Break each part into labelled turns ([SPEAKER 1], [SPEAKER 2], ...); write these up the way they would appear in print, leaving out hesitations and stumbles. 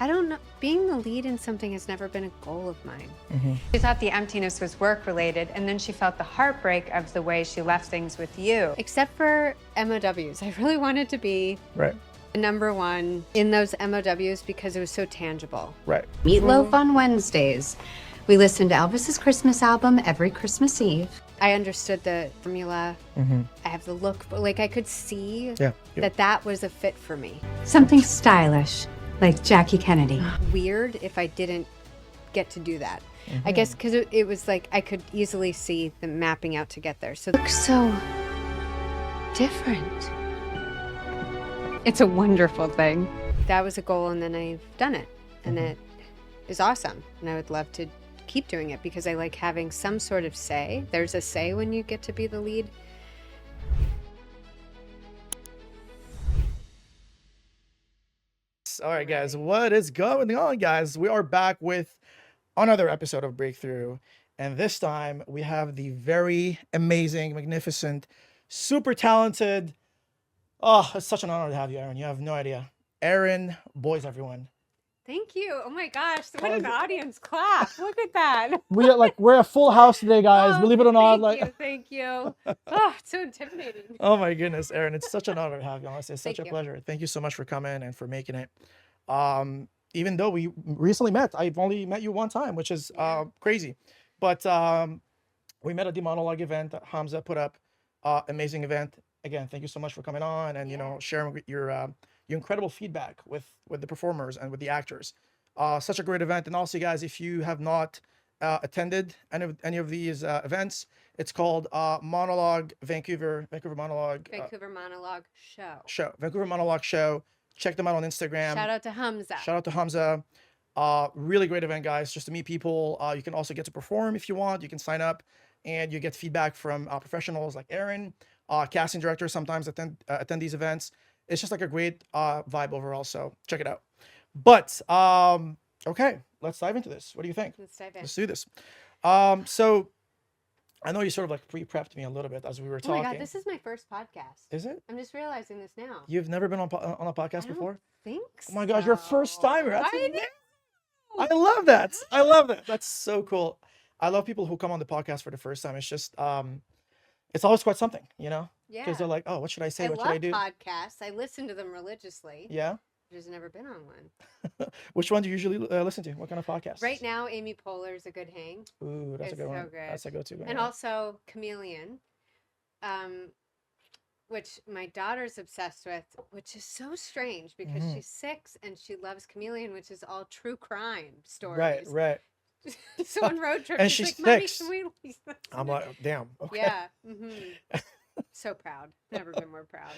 [SPEAKER 1] I don't know. Being the lead in something has never been a goal of mine.
[SPEAKER 2] Mm-hmm.
[SPEAKER 1] She thought the emptiness was work-related, and then she felt the heartbreak of the way she left things with you. Except for MOWs. I really wanted to be number one in those MOWs because it was so tangible.
[SPEAKER 2] Right.
[SPEAKER 1] Meatloaf on Wednesdays. We listened to Elvis's Christmas album every Christmas Eve. I understood the formula.
[SPEAKER 2] Mm-hmm.
[SPEAKER 1] I have the look, but like I could see
[SPEAKER 2] Yeah.
[SPEAKER 1] that was a fit for me.
[SPEAKER 3] Something stylish, like Jackie Kennedy.
[SPEAKER 1] Weird if I didn't get to do that. I guess because it was like I could easily see them mapping out to get there. So
[SPEAKER 3] Looks so different.
[SPEAKER 1] it's a wonderful thing. That was a goal, and then I've done it, and it is awesome. And I would love to keep doing it because I like having some sort of say. There's a say when you get to be the lead.
[SPEAKER 2] All right, guys, what is going on, guys? We are back with another episode of Breakthrough, and this time we have the very amazing, magnificent, super talented, it's such an honor to have you, Erin. You have no idea. Erin Boyes, everyone.
[SPEAKER 1] Thank you. Oh my gosh, what an audience clap. Look at that.
[SPEAKER 2] We're a full house today, guys. Believe it or not.
[SPEAKER 1] Thank you. Oh, it's so intimidating.
[SPEAKER 2] Oh my goodness, Erin, it's such an honor to have you. Honestly, it's such
[SPEAKER 1] Thank
[SPEAKER 2] a
[SPEAKER 1] you.
[SPEAKER 2] pleasure. Thank you so much for coming and for making it. Even though we recently met, I've only met you one time, which is crazy. But we met at the monologue event that Hamza put up. Amazing event. Again, thank you so much for coming on and sharing your incredible feedback with the performers and with the actors. Such a great event. And also, guys, if you have not attended any of these events, it's called Monologue Vancouver Monologue
[SPEAKER 1] Vancouver Monologue Show.
[SPEAKER 2] Vancouver Monologue Show. Check them out on Instagram.
[SPEAKER 1] Shout out to Hamza.
[SPEAKER 2] Shout out to Hamza. Really great event, guys, just to meet people. You can also get to perform if you want. You can sign up and you get feedback from professionals like Erin. Casting directors sometimes attend these events. It's just like a great vibe overall, so check it out. But okay, let's dive into this. What do you think?
[SPEAKER 1] Let's dive in.
[SPEAKER 2] Let's do this. So I know you sort of like pre-prepped me a little bit as we were
[SPEAKER 1] Oh
[SPEAKER 2] talking.
[SPEAKER 1] my God, this is my first podcast.
[SPEAKER 2] Is it?
[SPEAKER 1] I'm just realizing this now.
[SPEAKER 2] You've never been on a podcast
[SPEAKER 1] I don't
[SPEAKER 2] before?
[SPEAKER 1] think
[SPEAKER 2] Oh my gosh, you're a
[SPEAKER 1] so.
[SPEAKER 2] first timer. That's
[SPEAKER 1] I
[SPEAKER 2] amazing.
[SPEAKER 1] know.
[SPEAKER 2] I love that. I love that. That's so cool. I love people who come on the podcast for the first time. It's just it's always quite something,
[SPEAKER 1] Yeah.
[SPEAKER 2] because they're like, oh, what should I say?
[SPEAKER 1] I
[SPEAKER 2] What should
[SPEAKER 1] love
[SPEAKER 2] I do?
[SPEAKER 1] podcasts. I listen to them religiously.
[SPEAKER 2] Yeah.
[SPEAKER 1] I've just never been on one.
[SPEAKER 2] Which one do you usually listen to? What kind of podcast?
[SPEAKER 1] Right now, Amy Poehler's a good hang.
[SPEAKER 2] Ooh, that's
[SPEAKER 1] It's
[SPEAKER 2] a good
[SPEAKER 1] so
[SPEAKER 2] one.
[SPEAKER 1] good.
[SPEAKER 2] That's a go-to.
[SPEAKER 1] And also Chameleon, which my daughter's obsessed with, which is so strange because she's 6 and she loves Chameleon, which is all true crime stories.
[SPEAKER 2] Right.
[SPEAKER 1] So on road trips,
[SPEAKER 2] And
[SPEAKER 1] she's
[SPEAKER 2] she's
[SPEAKER 1] like, Mommy,
[SPEAKER 2] 6.
[SPEAKER 1] can we listen
[SPEAKER 2] I'm
[SPEAKER 1] to
[SPEAKER 2] like, damn. Okay.
[SPEAKER 1] Yeah. So proud. Never been more proud.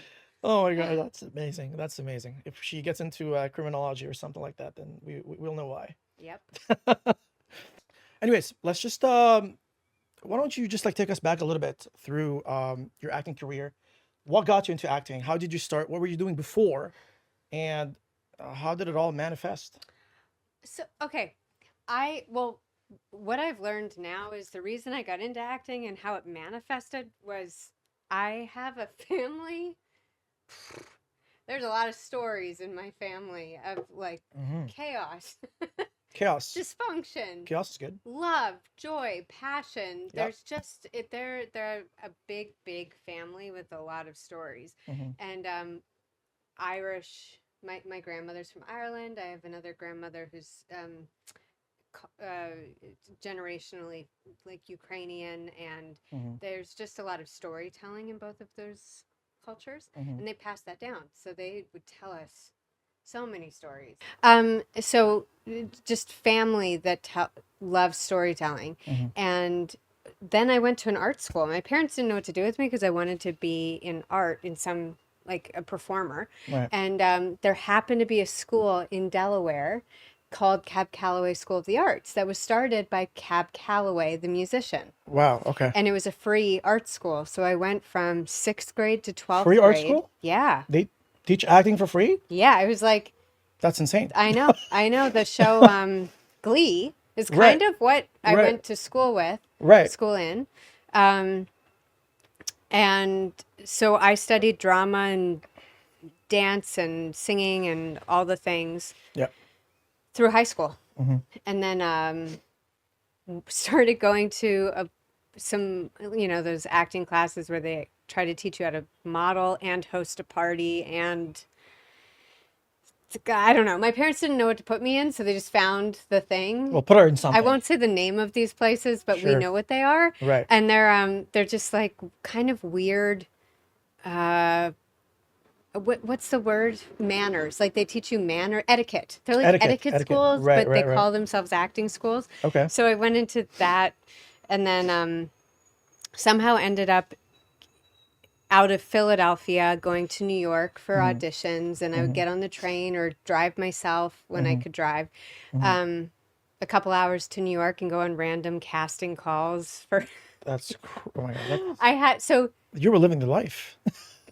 [SPEAKER 2] Oh my God, that's amazing. That's amazing. If she gets into criminology or something like that, then we'll know why.
[SPEAKER 1] Yep.
[SPEAKER 2] Anyways, let's just why don't you just like take us back a little bit through your acting career? What got you into acting? How did you start? What were you doing before? And how did it all manifest?
[SPEAKER 1] So, okay. What I've learned now is the reason I got into acting and how it manifested was I have a family. There's a lot of stories in my family of like chaos,
[SPEAKER 2] Chaos.
[SPEAKER 1] dysfunction,
[SPEAKER 2] Chaos is good.
[SPEAKER 1] love, joy, passion.
[SPEAKER 2] Yep.
[SPEAKER 1] There's just they're a big family with a lot of stories. And Irish, my grandmother's from Ireland. I have another grandmother who's generationally like Ukrainian, and there's just a lot of storytelling in both of those cultures, and they passed that down, so they would tell us so many stories. So just family that loves storytelling. And then I went to an art school. My parents didn't know what to do with me because I wanted to be in art, in some like a performer.
[SPEAKER 2] Right.
[SPEAKER 1] And there happened to be a school in Delaware called Cab Calloway School of the Arts that was started by Cab Calloway, the musician.
[SPEAKER 2] Wow. Okay.
[SPEAKER 1] And it was a free art school. So I went from 6th grade to 12th
[SPEAKER 2] Free
[SPEAKER 1] grade.
[SPEAKER 2] art school?
[SPEAKER 1] Yeah.
[SPEAKER 2] They teach acting for free?
[SPEAKER 1] Yeah. I was like,
[SPEAKER 2] That's insane.
[SPEAKER 1] I know. The show Glee is kind of what I went to school with.
[SPEAKER 2] Right.
[SPEAKER 1] School in. And so I studied drama and dance and singing and all the things.
[SPEAKER 2] Yeah.
[SPEAKER 1] through high school,
[SPEAKER 2] Mhm.
[SPEAKER 1] and then started going to some, those acting classes where they try to teach you how to model and host a party. And I don't know. My parents didn't know what to put me in, so they just found the thing.
[SPEAKER 2] Well, put her in
[SPEAKER 1] I
[SPEAKER 2] something.
[SPEAKER 1] won't say the name of these places, but we
[SPEAKER 2] Sure.
[SPEAKER 1] know what they are.
[SPEAKER 2] Right.
[SPEAKER 1] And they're just like kind of weird. What's the word? Manners. Like they teach you etiquette. They're like etiquette schools,
[SPEAKER 2] Right,
[SPEAKER 1] but they
[SPEAKER 2] right.
[SPEAKER 1] call themselves acting schools.
[SPEAKER 2] Okay.
[SPEAKER 1] So I went into that, and then somehow ended up out of Philadelphia going to New York for auditions, and I would get on the train or drive myself when I could drive. A couple hours to New York and go on random casting calls for.
[SPEAKER 2] Oh my God.
[SPEAKER 1] So
[SPEAKER 2] You were living the life.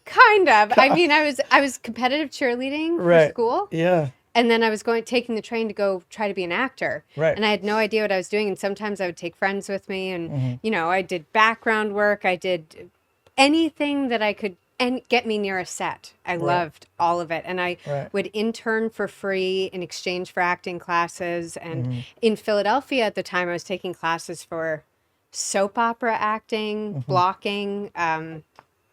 [SPEAKER 1] kind of. I mean, I was competitive cheerleading for
[SPEAKER 2] Right.
[SPEAKER 1] school.
[SPEAKER 2] Yeah.
[SPEAKER 1] And then I was taking the train to go try to be an actor.
[SPEAKER 2] Right.
[SPEAKER 1] And I had no idea what I was doing. And sometimes I would take friends with me. And,
[SPEAKER 2] Mm-hmm.
[SPEAKER 1] I did background work. I did anything that I could and get me near a set. I loved all of it. And I would intern for free in exchange for acting classes. And in Philadelphia at the time, I was taking classes for soap opera acting, blocking,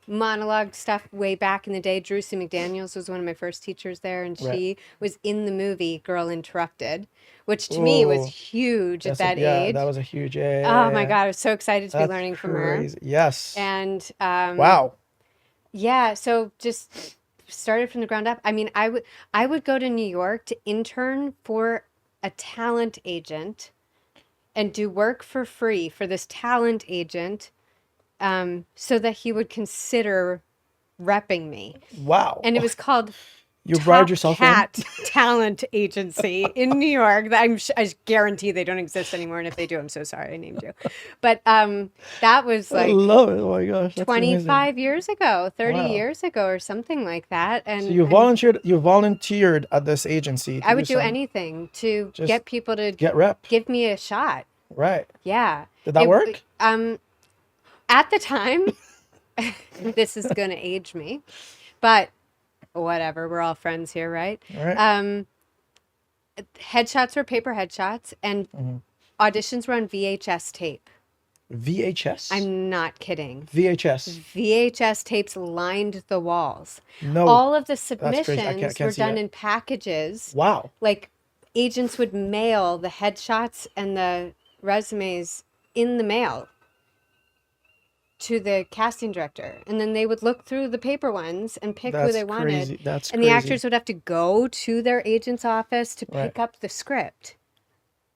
[SPEAKER 1] monologue stuff way back in the day. Drew C. McDaniels was one of my first teachers there, and she was in the movie Girl Interrupted, which to me was huge at that age.
[SPEAKER 2] That was a huge.
[SPEAKER 1] Oh my God, I was so excited to be learning from her.
[SPEAKER 2] Yes.
[SPEAKER 1] And
[SPEAKER 2] Wow.
[SPEAKER 1] yeah, so just started from the ground up. I mean, I would go to New York to intern for a talent agent and do work for free for this talent agent, so that he would consider repping me.
[SPEAKER 2] Wow.
[SPEAKER 1] And it was called
[SPEAKER 2] You bribed
[SPEAKER 1] Top
[SPEAKER 2] yourself
[SPEAKER 1] Cat Talent Agency in New York. I guarantee they don't exist anymore. And if they do, I'm so sorry I named you. But that was
[SPEAKER 2] I
[SPEAKER 1] like
[SPEAKER 2] love it. Oh my gosh. That's
[SPEAKER 1] 25
[SPEAKER 2] amazing.
[SPEAKER 1] years ago, 30
[SPEAKER 2] Wow.
[SPEAKER 1] years ago, or something like that. And
[SPEAKER 2] So you volunteered at this agency.
[SPEAKER 1] I would do anything to
[SPEAKER 2] Just
[SPEAKER 1] get people to
[SPEAKER 2] get rep.
[SPEAKER 1] give me a shot.
[SPEAKER 2] Right.
[SPEAKER 1] Yeah.
[SPEAKER 2] Did that work?
[SPEAKER 1] At the time, this is going to age me, but whatever. We're all friends here, right?
[SPEAKER 2] Right.
[SPEAKER 1] Headshots were paper headshots, and auditions were on VHS tape.
[SPEAKER 2] VHS.
[SPEAKER 1] I'm not kidding.
[SPEAKER 2] VHS.
[SPEAKER 1] VHS tapes lined the walls.
[SPEAKER 2] No.
[SPEAKER 1] All of the
[SPEAKER 2] crazy. I
[SPEAKER 1] submissions
[SPEAKER 2] can't
[SPEAKER 1] were
[SPEAKER 2] see
[SPEAKER 1] done
[SPEAKER 2] that.
[SPEAKER 1] in packages.
[SPEAKER 2] Wow.
[SPEAKER 1] Like agents would mail the headshots and the resumes in the mail to the casting director, and then they would look through the paper ones and pick who they wanted.
[SPEAKER 2] Crazy. That's
[SPEAKER 1] and
[SPEAKER 2] crazy.
[SPEAKER 1] the actors would have to go to their agent's office to pick up the script.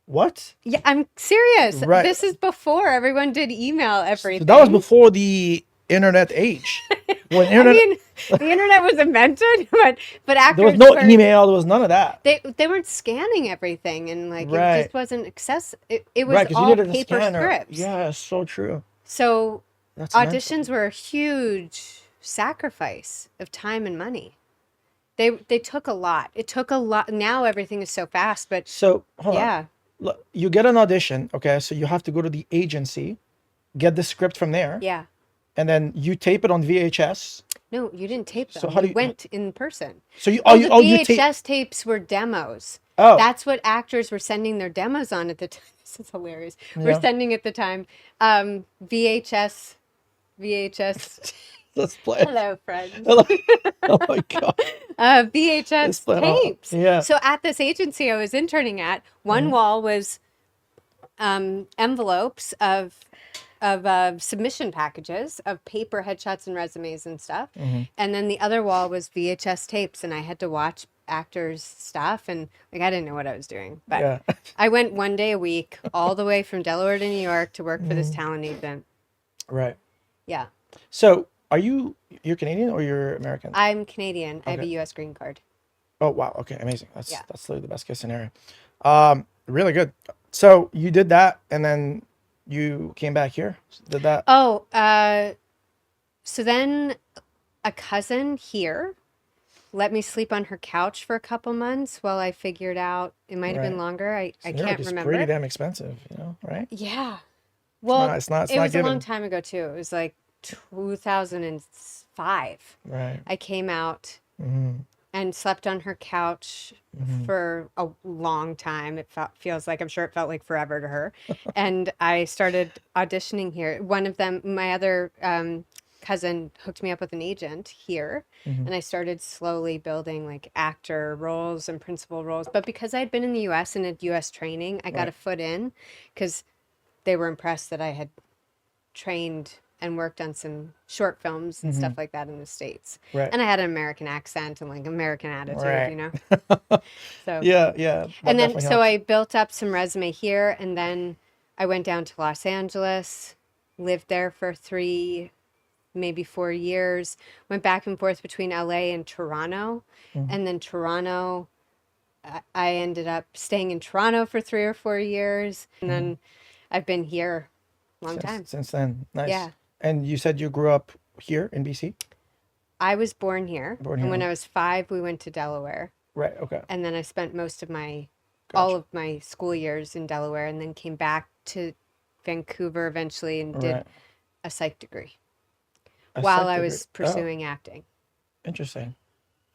[SPEAKER 2] What?
[SPEAKER 1] Yeah, I'm serious.
[SPEAKER 2] Right.
[SPEAKER 1] This is before everyone did email everything.
[SPEAKER 2] So that was before the internet age. When
[SPEAKER 1] I mean, the internet was invented, but actors
[SPEAKER 2] there was no email. There was none of that.
[SPEAKER 1] They weren't scanning everything, and like it
[SPEAKER 2] Right.
[SPEAKER 1] just wasn't accessible. It was
[SPEAKER 2] 'cause
[SPEAKER 1] all
[SPEAKER 2] you needed a
[SPEAKER 1] paper
[SPEAKER 2] scanner.
[SPEAKER 1] scripts.
[SPEAKER 2] Yeah, it's so true.
[SPEAKER 1] So
[SPEAKER 2] That's
[SPEAKER 1] auditions
[SPEAKER 2] mental.
[SPEAKER 1] were a huge sacrifice of time and money. They took a lot. It took a lot. Now everything is so fast, but
[SPEAKER 2] So hold on.
[SPEAKER 1] yeah,
[SPEAKER 2] Look, you get an audition, okay? So you have to go to the agency, get the script from there,
[SPEAKER 1] yeah.
[SPEAKER 2] and then you tape it on VHS.
[SPEAKER 1] No, you didn't tape them.
[SPEAKER 2] So how do
[SPEAKER 1] You
[SPEAKER 2] you-
[SPEAKER 1] went in person.
[SPEAKER 2] So you
[SPEAKER 1] Oh,
[SPEAKER 2] you
[SPEAKER 1] the
[SPEAKER 2] you tape.
[SPEAKER 1] VHS tapes were demos.
[SPEAKER 2] Oh,
[SPEAKER 1] That's what actors were sending their demos on at the time. This is hilarious.
[SPEAKER 2] Yeah.
[SPEAKER 1] We're sending at the time VHS.
[SPEAKER 2] let's play.
[SPEAKER 1] Hello, friends.
[SPEAKER 2] Hello. Oh my God.
[SPEAKER 1] VHS
[SPEAKER 2] play it all.
[SPEAKER 1] tapes.
[SPEAKER 2] Yeah.
[SPEAKER 1] So at this agency I was interning at, one wall was envelopes of submission packages of paper headshots and resumes and stuff, and then the other wall was VHS tapes, and I had to watch actors' stuff, and like I didn't know what I was doing, but
[SPEAKER 2] Yeah.
[SPEAKER 1] I went one day a week all the way from Delaware to New York to work for this talent agent.
[SPEAKER 2] Right.
[SPEAKER 1] Yeah,
[SPEAKER 2] So you're Canadian or you're American?
[SPEAKER 1] I'm Canadian. I have a
[SPEAKER 2] Okay.
[SPEAKER 1] U.S. green card.
[SPEAKER 2] Oh wow. Okay. Amazing.
[SPEAKER 1] Yeah.
[SPEAKER 2] That's literally the best case scenario. Really good. So you did that, and then you came back here. Did that?
[SPEAKER 1] Oh, so then a cousin here let me sleep on her couch for a couple months while I figured out. It might have been
[SPEAKER 2] Right.
[SPEAKER 1] longer. I
[SPEAKER 2] New York
[SPEAKER 1] can't
[SPEAKER 2] is
[SPEAKER 1] remember.
[SPEAKER 2] pretty damn expensive,
[SPEAKER 1] Yeah.
[SPEAKER 2] right? It's
[SPEAKER 1] Well,
[SPEAKER 2] not- it's not
[SPEAKER 1] it was a long
[SPEAKER 2] given.
[SPEAKER 1] time ago too. It was like 2005.
[SPEAKER 2] Right.
[SPEAKER 1] I came out.
[SPEAKER 2] Hmm.
[SPEAKER 1] and slept on her couch for a long time. Feels like, I'm sure it felt like forever to her. And I started auditioning here. One of them, my other cousin, hooked me up with an agent here, and I started slowly building like actor roles and principal roles. But because I'd been in the U.S. and had U.S. training, I got a foot in because they were impressed that I had trained and worked on some short films and stuff like that in the States.
[SPEAKER 2] Right.
[SPEAKER 1] And I had an American accent and like American attitude,
[SPEAKER 2] Right.
[SPEAKER 1] you know? So,
[SPEAKER 2] Yeah, yeah.
[SPEAKER 1] and then,
[SPEAKER 2] definitely
[SPEAKER 1] so
[SPEAKER 2] helps.
[SPEAKER 1] I built up some resume here, and then I went down to Los Angeles, lived there for 3, maybe 4 years, went back and forth between LA and Toronto. And then Toronto, I ended up staying in Toronto for 3 or 4 years. And then I've been here a long time.
[SPEAKER 2] Since then. Nice.
[SPEAKER 1] Yeah.
[SPEAKER 2] And you said you grew up here in BC?
[SPEAKER 1] I was born here.
[SPEAKER 2] Born
[SPEAKER 1] And
[SPEAKER 2] here.
[SPEAKER 1] when I was 5, we went to Delaware.
[SPEAKER 2] Right, okay.
[SPEAKER 1] And then I spent most of all
[SPEAKER 2] Gotcha.
[SPEAKER 1] of my school years in Delaware, and then came back to Vancouver eventually and did
[SPEAKER 2] Right.
[SPEAKER 1] a psych degree
[SPEAKER 2] A
[SPEAKER 1] while
[SPEAKER 2] psych
[SPEAKER 1] I
[SPEAKER 2] degree.
[SPEAKER 1] was pursuing acting.
[SPEAKER 2] Interesting.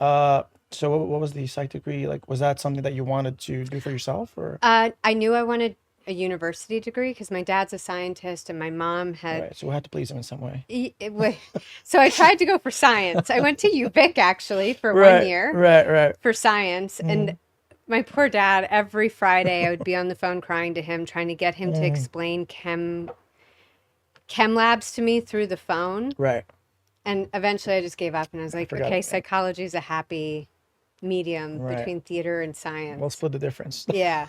[SPEAKER 2] So what was the psych degree like? Was that something that you wanted to do for yourself, or
[SPEAKER 1] I knew I wanted a university degree because my dad's a scientist and my mom had.
[SPEAKER 2] right? So we had to please him in some way.
[SPEAKER 1] So I tried to go for science. I went to UVic actually for
[SPEAKER 2] Right,
[SPEAKER 1] 1 year
[SPEAKER 2] right.
[SPEAKER 1] for science, and my poor dad, every Friday I would be on the phone crying to him, trying to get him to explain chem labs to me through the phone.
[SPEAKER 2] Right.
[SPEAKER 1] And eventually I just gave up and I was like,
[SPEAKER 2] forgot.
[SPEAKER 1] okay, psychology is a happy medium
[SPEAKER 2] Right.
[SPEAKER 1] between theater and science.
[SPEAKER 2] We'll split the difference.
[SPEAKER 1] Yeah.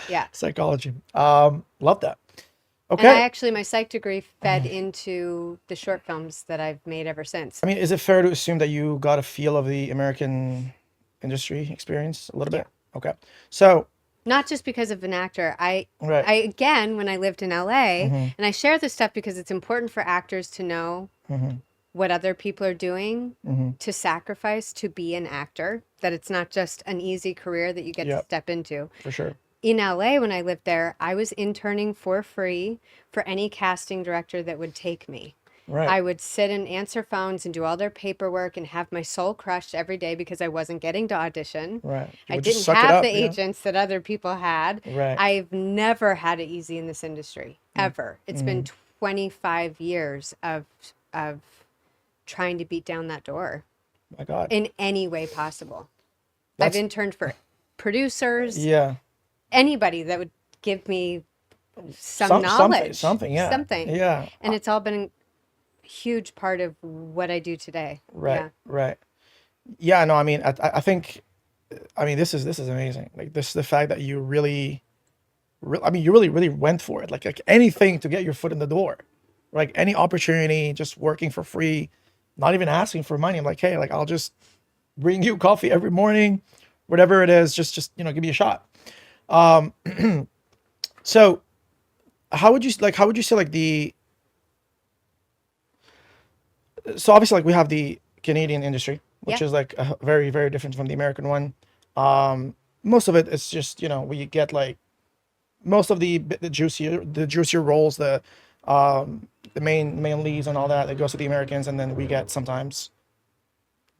[SPEAKER 1] Yeah.
[SPEAKER 2] Psychology. Love that.
[SPEAKER 1] And
[SPEAKER 2] Okay.
[SPEAKER 1] I actually, my psych degree fed into the short films that I've made ever since.
[SPEAKER 2] I mean, is it fair to assume that you got a feel of the American industry experience a little bit? Okay. So,
[SPEAKER 1] Not just because of an actor.
[SPEAKER 2] right.
[SPEAKER 1] I again, when I lived in LA, and I share this stuff because it's important for actors to know what other people are doing to sacrifice to be an actor, that it's not just an easy career that you get to
[SPEAKER 2] Yep.
[SPEAKER 1] step into.
[SPEAKER 2] For sure.
[SPEAKER 1] In LA, when I lived there, I was interning for free for any casting director that would take me.
[SPEAKER 2] Right.
[SPEAKER 1] I would sit and answer phones and do all their paperwork and have my soul crushed every day because I wasn't getting to audition.
[SPEAKER 2] Right. You
[SPEAKER 1] I
[SPEAKER 2] would just
[SPEAKER 1] didn't
[SPEAKER 2] suck it
[SPEAKER 1] have
[SPEAKER 2] up,
[SPEAKER 1] the
[SPEAKER 2] yeah.
[SPEAKER 1] agents that other people had.
[SPEAKER 2] Right.
[SPEAKER 1] I've never had it easy in this industry, ever. It's been 25 years of trying to beat down that door
[SPEAKER 2] My God.
[SPEAKER 1] in any way possible.
[SPEAKER 2] That's-
[SPEAKER 1] I've interned for producers,
[SPEAKER 2] Yeah.
[SPEAKER 1] anybody that would give me some
[SPEAKER 2] Something,
[SPEAKER 1] knowledge.
[SPEAKER 2] yeah.
[SPEAKER 1] Something.
[SPEAKER 2] Yeah.
[SPEAKER 1] And it's all been a huge part of what I do today.
[SPEAKER 2] Right.
[SPEAKER 1] Yeah.
[SPEAKER 2] Right. Yeah. No, I mean, I think, I mean, this is amazing. Like the fact that you really, I mean, you really went for it. Like anything to get your foot in the door, like any opportunity, just working for free, not even asking for money. I'm like, hey, like I'll just bring you coffee every morning, whatever it is. Just give me a shot. So how would you say like so obviously like we have the Canadian industry, which
[SPEAKER 1] Yeah.
[SPEAKER 2] is like very, very different from the American one. Most of it is just, we get like most of the juicier roles, the main leads and all that goes to the Americans, and then we get sometimes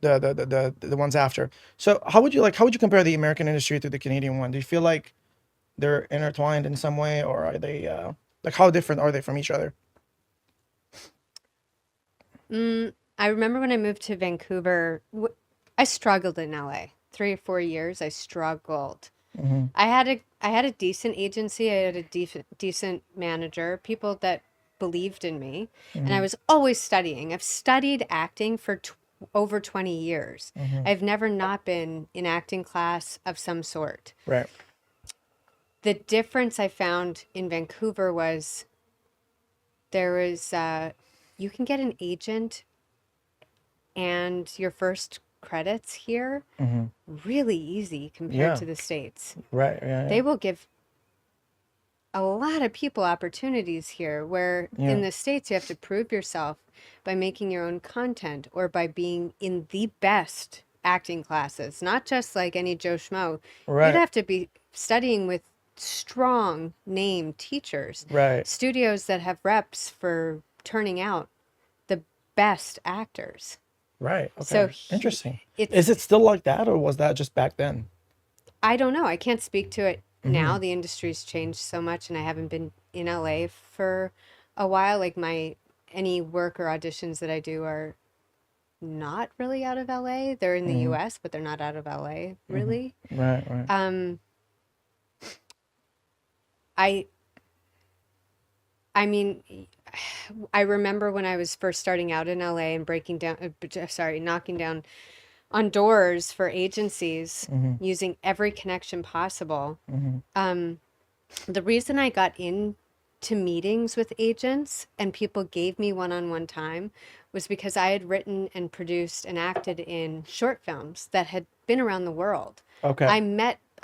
[SPEAKER 2] the ones after. So how would you compare the American industry to the Canadian one? Do you feel like they're intertwined in some way, or are they like how different are they from each other?
[SPEAKER 1] I remember when I moved to Vancouver, I struggled in LA. 3 or 4 years, I struggled. I had a decent agency. I had a decent manager, people that believed in me, and I was always studying. I've studied acting for over 20 years. I've never not been in acting class of some sort.
[SPEAKER 2] Right.
[SPEAKER 1] The difference I found in Vancouver was there was you can get an agent and your first credits here really easy compared
[SPEAKER 2] Yeah.
[SPEAKER 1] to the States.
[SPEAKER 2] Right. Yeah.
[SPEAKER 1] They will give a lot of people opportunities here, where
[SPEAKER 2] Yeah.
[SPEAKER 1] in the States you have to prove yourself by making your own content or by being in the best acting classes, not just like any Joe Schmo.
[SPEAKER 2] Right.
[SPEAKER 1] You'd have to be studying with strong name teachers,
[SPEAKER 2] Right.
[SPEAKER 1] studios that have reps for turning out the best actors.
[SPEAKER 2] Right. Okay.
[SPEAKER 1] So
[SPEAKER 2] Interesting.
[SPEAKER 1] it's
[SPEAKER 2] Is it still like that, or was that just back then?
[SPEAKER 1] I don't know. I can't speak to it
[SPEAKER 2] Mm-hmm.
[SPEAKER 1] now. The industry's changed so much, and I haven't been in LA for a while. Like any work or auditions that I do are not really out of LA. They're in the
[SPEAKER 2] Mm-hmm.
[SPEAKER 1] US, but they're not out of LA,
[SPEAKER 2] Mm-hmm.
[SPEAKER 1] really.
[SPEAKER 2] Right. Right.
[SPEAKER 1] Um, I I mean, I remember when I was first starting out in LA and knocking down on doors for agencies
[SPEAKER 2] Mm-hmm.
[SPEAKER 1] using every connection possible.
[SPEAKER 2] Mm-hmm.
[SPEAKER 1] Um, the reason I got into meetings with agents and people gave me one-on-one time was because I had written and produced and acted in short films that had been around the world.
[SPEAKER 2] Okay.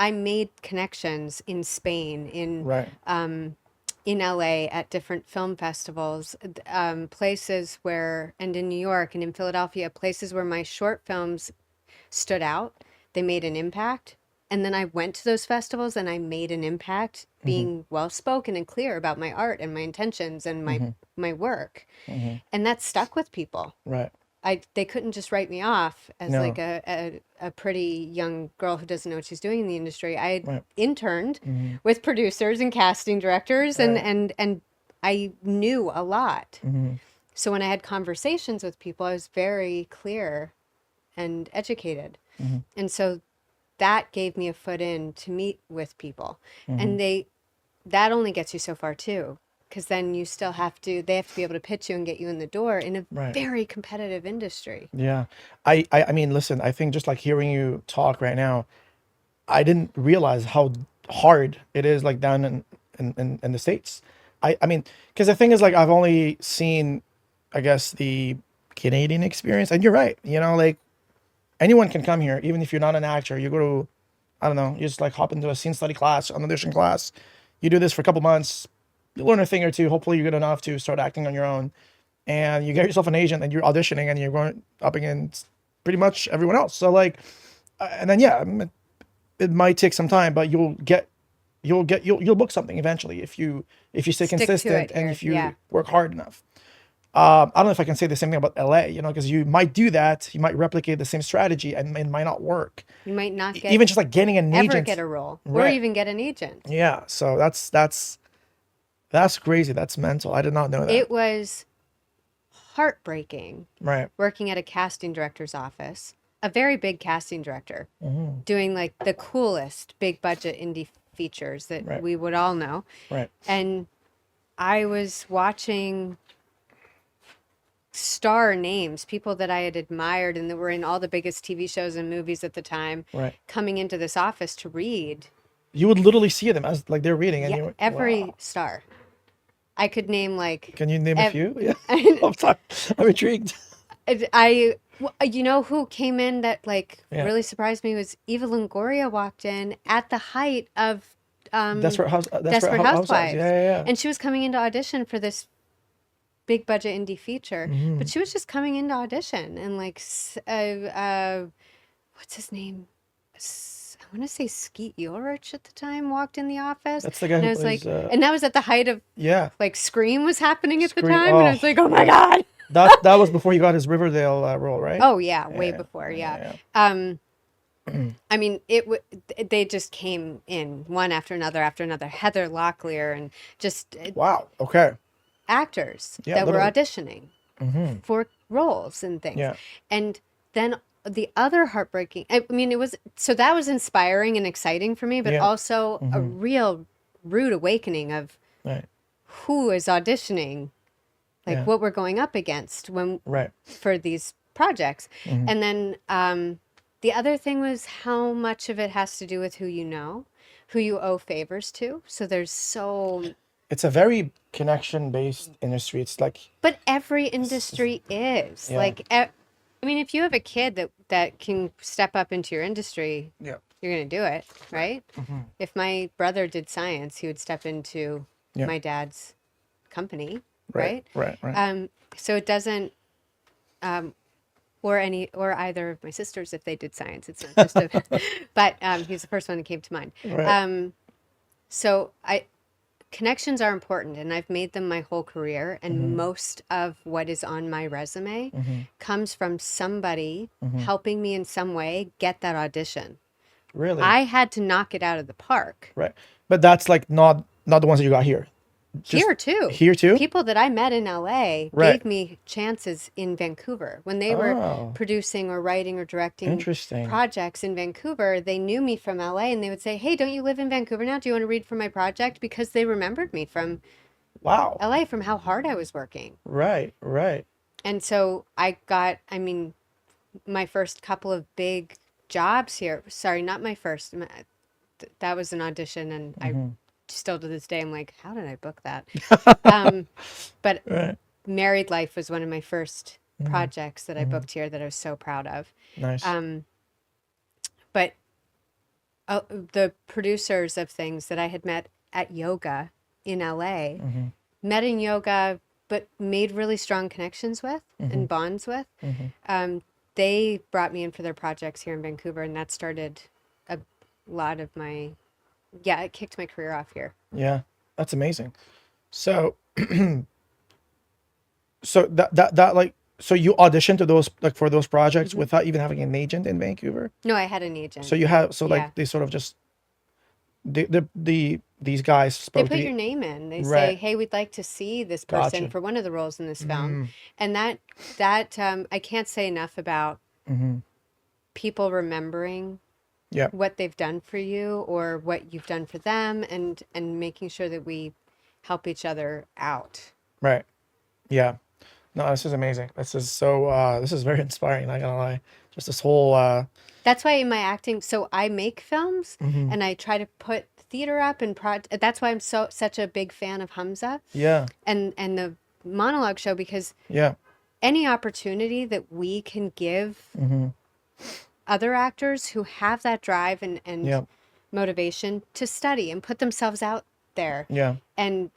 [SPEAKER 1] I made connections in Spain,
[SPEAKER 2] Right.
[SPEAKER 1] in LA at different film festivals, places where, and in New York and in Philadelphia, places where my short films stood out. They made an impact. And then I went to those festivals and I made an impact
[SPEAKER 2] Mm-hmm.
[SPEAKER 1] being well spoken and clear about my art and my intentions and
[SPEAKER 2] Mm-hmm.
[SPEAKER 1] my work.
[SPEAKER 2] Mm-hmm.
[SPEAKER 1] And that stuck with people.
[SPEAKER 2] Right.
[SPEAKER 1] They couldn't just write me off as
[SPEAKER 2] No.
[SPEAKER 1] like a pretty young girl who doesn't know what she's doing in the industry. I had
[SPEAKER 2] Right.
[SPEAKER 1] interned
[SPEAKER 2] Mm-hmm.
[SPEAKER 1] with producers and casting directors
[SPEAKER 2] Right.
[SPEAKER 1] and I knew a lot.
[SPEAKER 2] Mm-hmm.
[SPEAKER 1] So when I had conversations with people, I was very clear and educated.
[SPEAKER 2] Mm-hmm.
[SPEAKER 1] And so that gave me a foot in to meet with people.
[SPEAKER 2] Mm-hmm.
[SPEAKER 1] And that only gets you so far too, because then they have to be able to pitch you and get you in the door in a
[SPEAKER 2] Right.
[SPEAKER 1] very competitive industry.
[SPEAKER 2] Yeah. I mean, listen, I think just like hearing you talk right now, I didn't realize how hard it is like down in the States. I mean, because the thing is, like, I've only seen, I guess, the Canadian experience, and you're right, like anyone can come here, even if you're not an actor. You go to, I don't know, you just like hop into a scene study class, an audition class. You do this for a couple months, you learn a thing or two. Hopefully, you're good enough to start acting on your own, and you get yourself an agent, and you're auditioning, and you're going up against pretty much everyone else. So like, and then yeah, it might take some time, but you'll book something eventually if you stay
[SPEAKER 1] Stick to
[SPEAKER 2] consistent
[SPEAKER 1] it
[SPEAKER 2] and
[SPEAKER 1] here,
[SPEAKER 2] if you
[SPEAKER 1] yeah.
[SPEAKER 2] work hard enough. I don't know if I can say the same thing about LA, because you might do that, you might replicate the same strategy, and it might not work.
[SPEAKER 1] You might not get
[SPEAKER 2] Even just like getting an
[SPEAKER 1] ever
[SPEAKER 2] agent.
[SPEAKER 1] get a role or
[SPEAKER 2] Right.
[SPEAKER 1] even get an agent.
[SPEAKER 2] Yeah, so that's crazy. That's mental. I did not know that.
[SPEAKER 1] It was heartbreaking
[SPEAKER 2] Right.
[SPEAKER 1] working at a casting director's office, a very big casting director,
[SPEAKER 2] Mm-hmm.
[SPEAKER 1] doing like the coolest big budget indie features that
[SPEAKER 2] Right.
[SPEAKER 1] we would all know.
[SPEAKER 2] Right.
[SPEAKER 1] And I was watching star names, people that I had admired and that were in all the biggest TV shows and movies at the time,
[SPEAKER 2] Right.
[SPEAKER 1] coming into this office to read.
[SPEAKER 2] You would literally see them as like they're reading, and
[SPEAKER 1] Yeah, every
[SPEAKER 2] wow.
[SPEAKER 1] star. I could name like
[SPEAKER 2] Can you name a
[SPEAKER 1] ev-
[SPEAKER 2] few? Yeah. I'm intrigued.
[SPEAKER 1] you know who came in that like
[SPEAKER 2] Yeah.
[SPEAKER 1] really surprised me was Eva Longoria walked in at the height of
[SPEAKER 2] Desperate
[SPEAKER 1] Desperate
[SPEAKER 2] Housewives.
[SPEAKER 1] Housewives.
[SPEAKER 2] Yeah.
[SPEAKER 1] And she was coming into audition for this big budget indie feature,
[SPEAKER 2] Mhm.
[SPEAKER 1] but she was just coming into audition and like what's his name? I want to say Skeet Ulrich at the time walked in the office.
[SPEAKER 2] That's the guy
[SPEAKER 1] And
[SPEAKER 2] who
[SPEAKER 1] I was
[SPEAKER 2] plays,
[SPEAKER 1] like, and that was at the height of
[SPEAKER 2] yeah.
[SPEAKER 1] like Scream was happening at the
[SPEAKER 2] Scream-
[SPEAKER 1] time, and I was
[SPEAKER 2] oh,
[SPEAKER 1] like, oh my
[SPEAKER 2] yeah.
[SPEAKER 1] God.
[SPEAKER 2] That was before he got his Riverdale role, right?
[SPEAKER 1] Oh yeah, way
[SPEAKER 2] Yeah,
[SPEAKER 1] before, yeah.
[SPEAKER 2] yeah.
[SPEAKER 1] I mean, they just came in one after another, Heather Locklear, and just
[SPEAKER 2] Wow. Okay.
[SPEAKER 1] actors
[SPEAKER 2] Yeah,
[SPEAKER 1] that were
[SPEAKER 2] literally.
[SPEAKER 1] auditioning
[SPEAKER 2] Mm-hmm.
[SPEAKER 1] for roles and things.
[SPEAKER 2] Yeah.
[SPEAKER 1] And then the other heartbreaking, I mean, that was inspiring and exciting for me, but
[SPEAKER 2] Yeah.
[SPEAKER 1] also a
[SPEAKER 2] Mhm.
[SPEAKER 1] real rude awakening of
[SPEAKER 2] Right.
[SPEAKER 1] who is auditioning, like
[SPEAKER 2] Yeah.
[SPEAKER 1] what we're going up against
[SPEAKER 2] Right.
[SPEAKER 1] for these projects.
[SPEAKER 2] Mhm.
[SPEAKER 1] And then the other thing was how much of it has to do with who you know, who you owe favors to. So
[SPEAKER 2] It's a very connection-based industry. It's like,
[SPEAKER 1] but every industry is
[SPEAKER 2] Yeah.
[SPEAKER 1] like, I mean, if you have a kid that can step up into your industry,
[SPEAKER 2] yeah.
[SPEAKER 1] you're going to do it, right?
[SPEAKER 2] Mhm.
[SPEAKER 1] If my brother did science, he would step into
[SPEAKER 2] Yeah.
[SPEAKER 1] my dad's company,
[SPEAKER 2] Right.
[SPEAKER 1] right?
[SPEAKER 2] Right.
[SPEAKER 1] So it doesn't, or either of my sisters if they did science. It's not just but he's the first one that came to mind.
[SPEAKER 2] Right.
[SPEAKER 1] So connections are important, and I've made them my whole career. And most of what is on my resume comes from somebody helping me in some way get that audition.
[SPEAKER 2] Really?
[SPEAKER 1] I had to knock it out of the park.
[SPEAKER 2] Right. But that's like not the ones that you got here. Just
[SPEAKER 1] Here too.
[SPEAKER 2] Here too?
[SPEAKER 1] People that I met in LA
[SPEAKER 2] Right.
[SPEAKER 1] gave me chances in Vancouver. When they were producing or writing or directing
[SPEAKER 2] Interesting.
[SPEAKER 1] projects in Vancouver, they knew me from LA and they would say, "Hey, don't you live in Vancouver now? Do you want to read for my project?" Because they remembered me from
[SPEAKER 2] Wow.
[SPEAKER 1] LA, from how hard I was working.
[SPEAKER 2] Right, right.
[SPEAKER 1] And so I got, I mean, my first couple of big jobs here. Sorry, not my first. That was an audition, and I still to this day I'm like, how did I book that? But
[SPEAKER 2] Right.
[SPEAKER 1] Married Life was one of my first projects that I booked here that I was so proud of.
[SPEAKER 2] Nice.
[SPEAKER 1] But the producers of things that I had met at yoga in LA, met in yoga, but made really strong connections with and bonds with. They brought me in for their projects here in Vancouver, and that started a lot of my, it kicked my career off here.
[SPEAKER 2] Yeah, that's amazing. So, so that like, so you auditioned to those, like, for those projects without even having an agent in Vancouver?
[SPEAKER 1] No, I had an agent.
[SPEAKER 2] So you have, so like,
[SPEAKER 1] Yeah.
[SPEAKER 2] they sort of just, these guys
[SPEAKER 1] They
[SPEAKER 2] spoke
[SPEAKER 1] put
[SPEAKER 2] to
[SPEAKER 1] your
[SPEAKER 2] you.
[SPEAKER 1] name in. They say,
[SPEAKER 2] Right.
[SPEAKER 1] "Hey, we'd like to see this person
[SPEAKER 2] Gotcha.
[SPEAKER 1] for one of the roles in this film." And that I can't say enough about people remembering
[SPEAKER 2] Yeah.
[SPEAKER 1] what they've done for you or what you've done for them, and making sure that we help each other out.
[SPEAKER 2] Right. Yeah. No, this is amazing. This is so, this is very inspiring, not gonna lie. Just this whole,
[SPEAKER 1] That's why in my acting, so I make films and I try to put theater up and that's why I'm such a big fan of Hamza
[SPEAKER 2] yeah,
[SPEAKER 1] and the monologue show, because
[SPEAKER 2] yeah,
[SPEAKER 1] any opportunity that we can give other actors who have that drive and
[SPEAKER 2] yeah,
[SPEAKER 1] motivation to study and put themselves out there
[SPEAKER 2] yeah,
[SPEAKER 1] and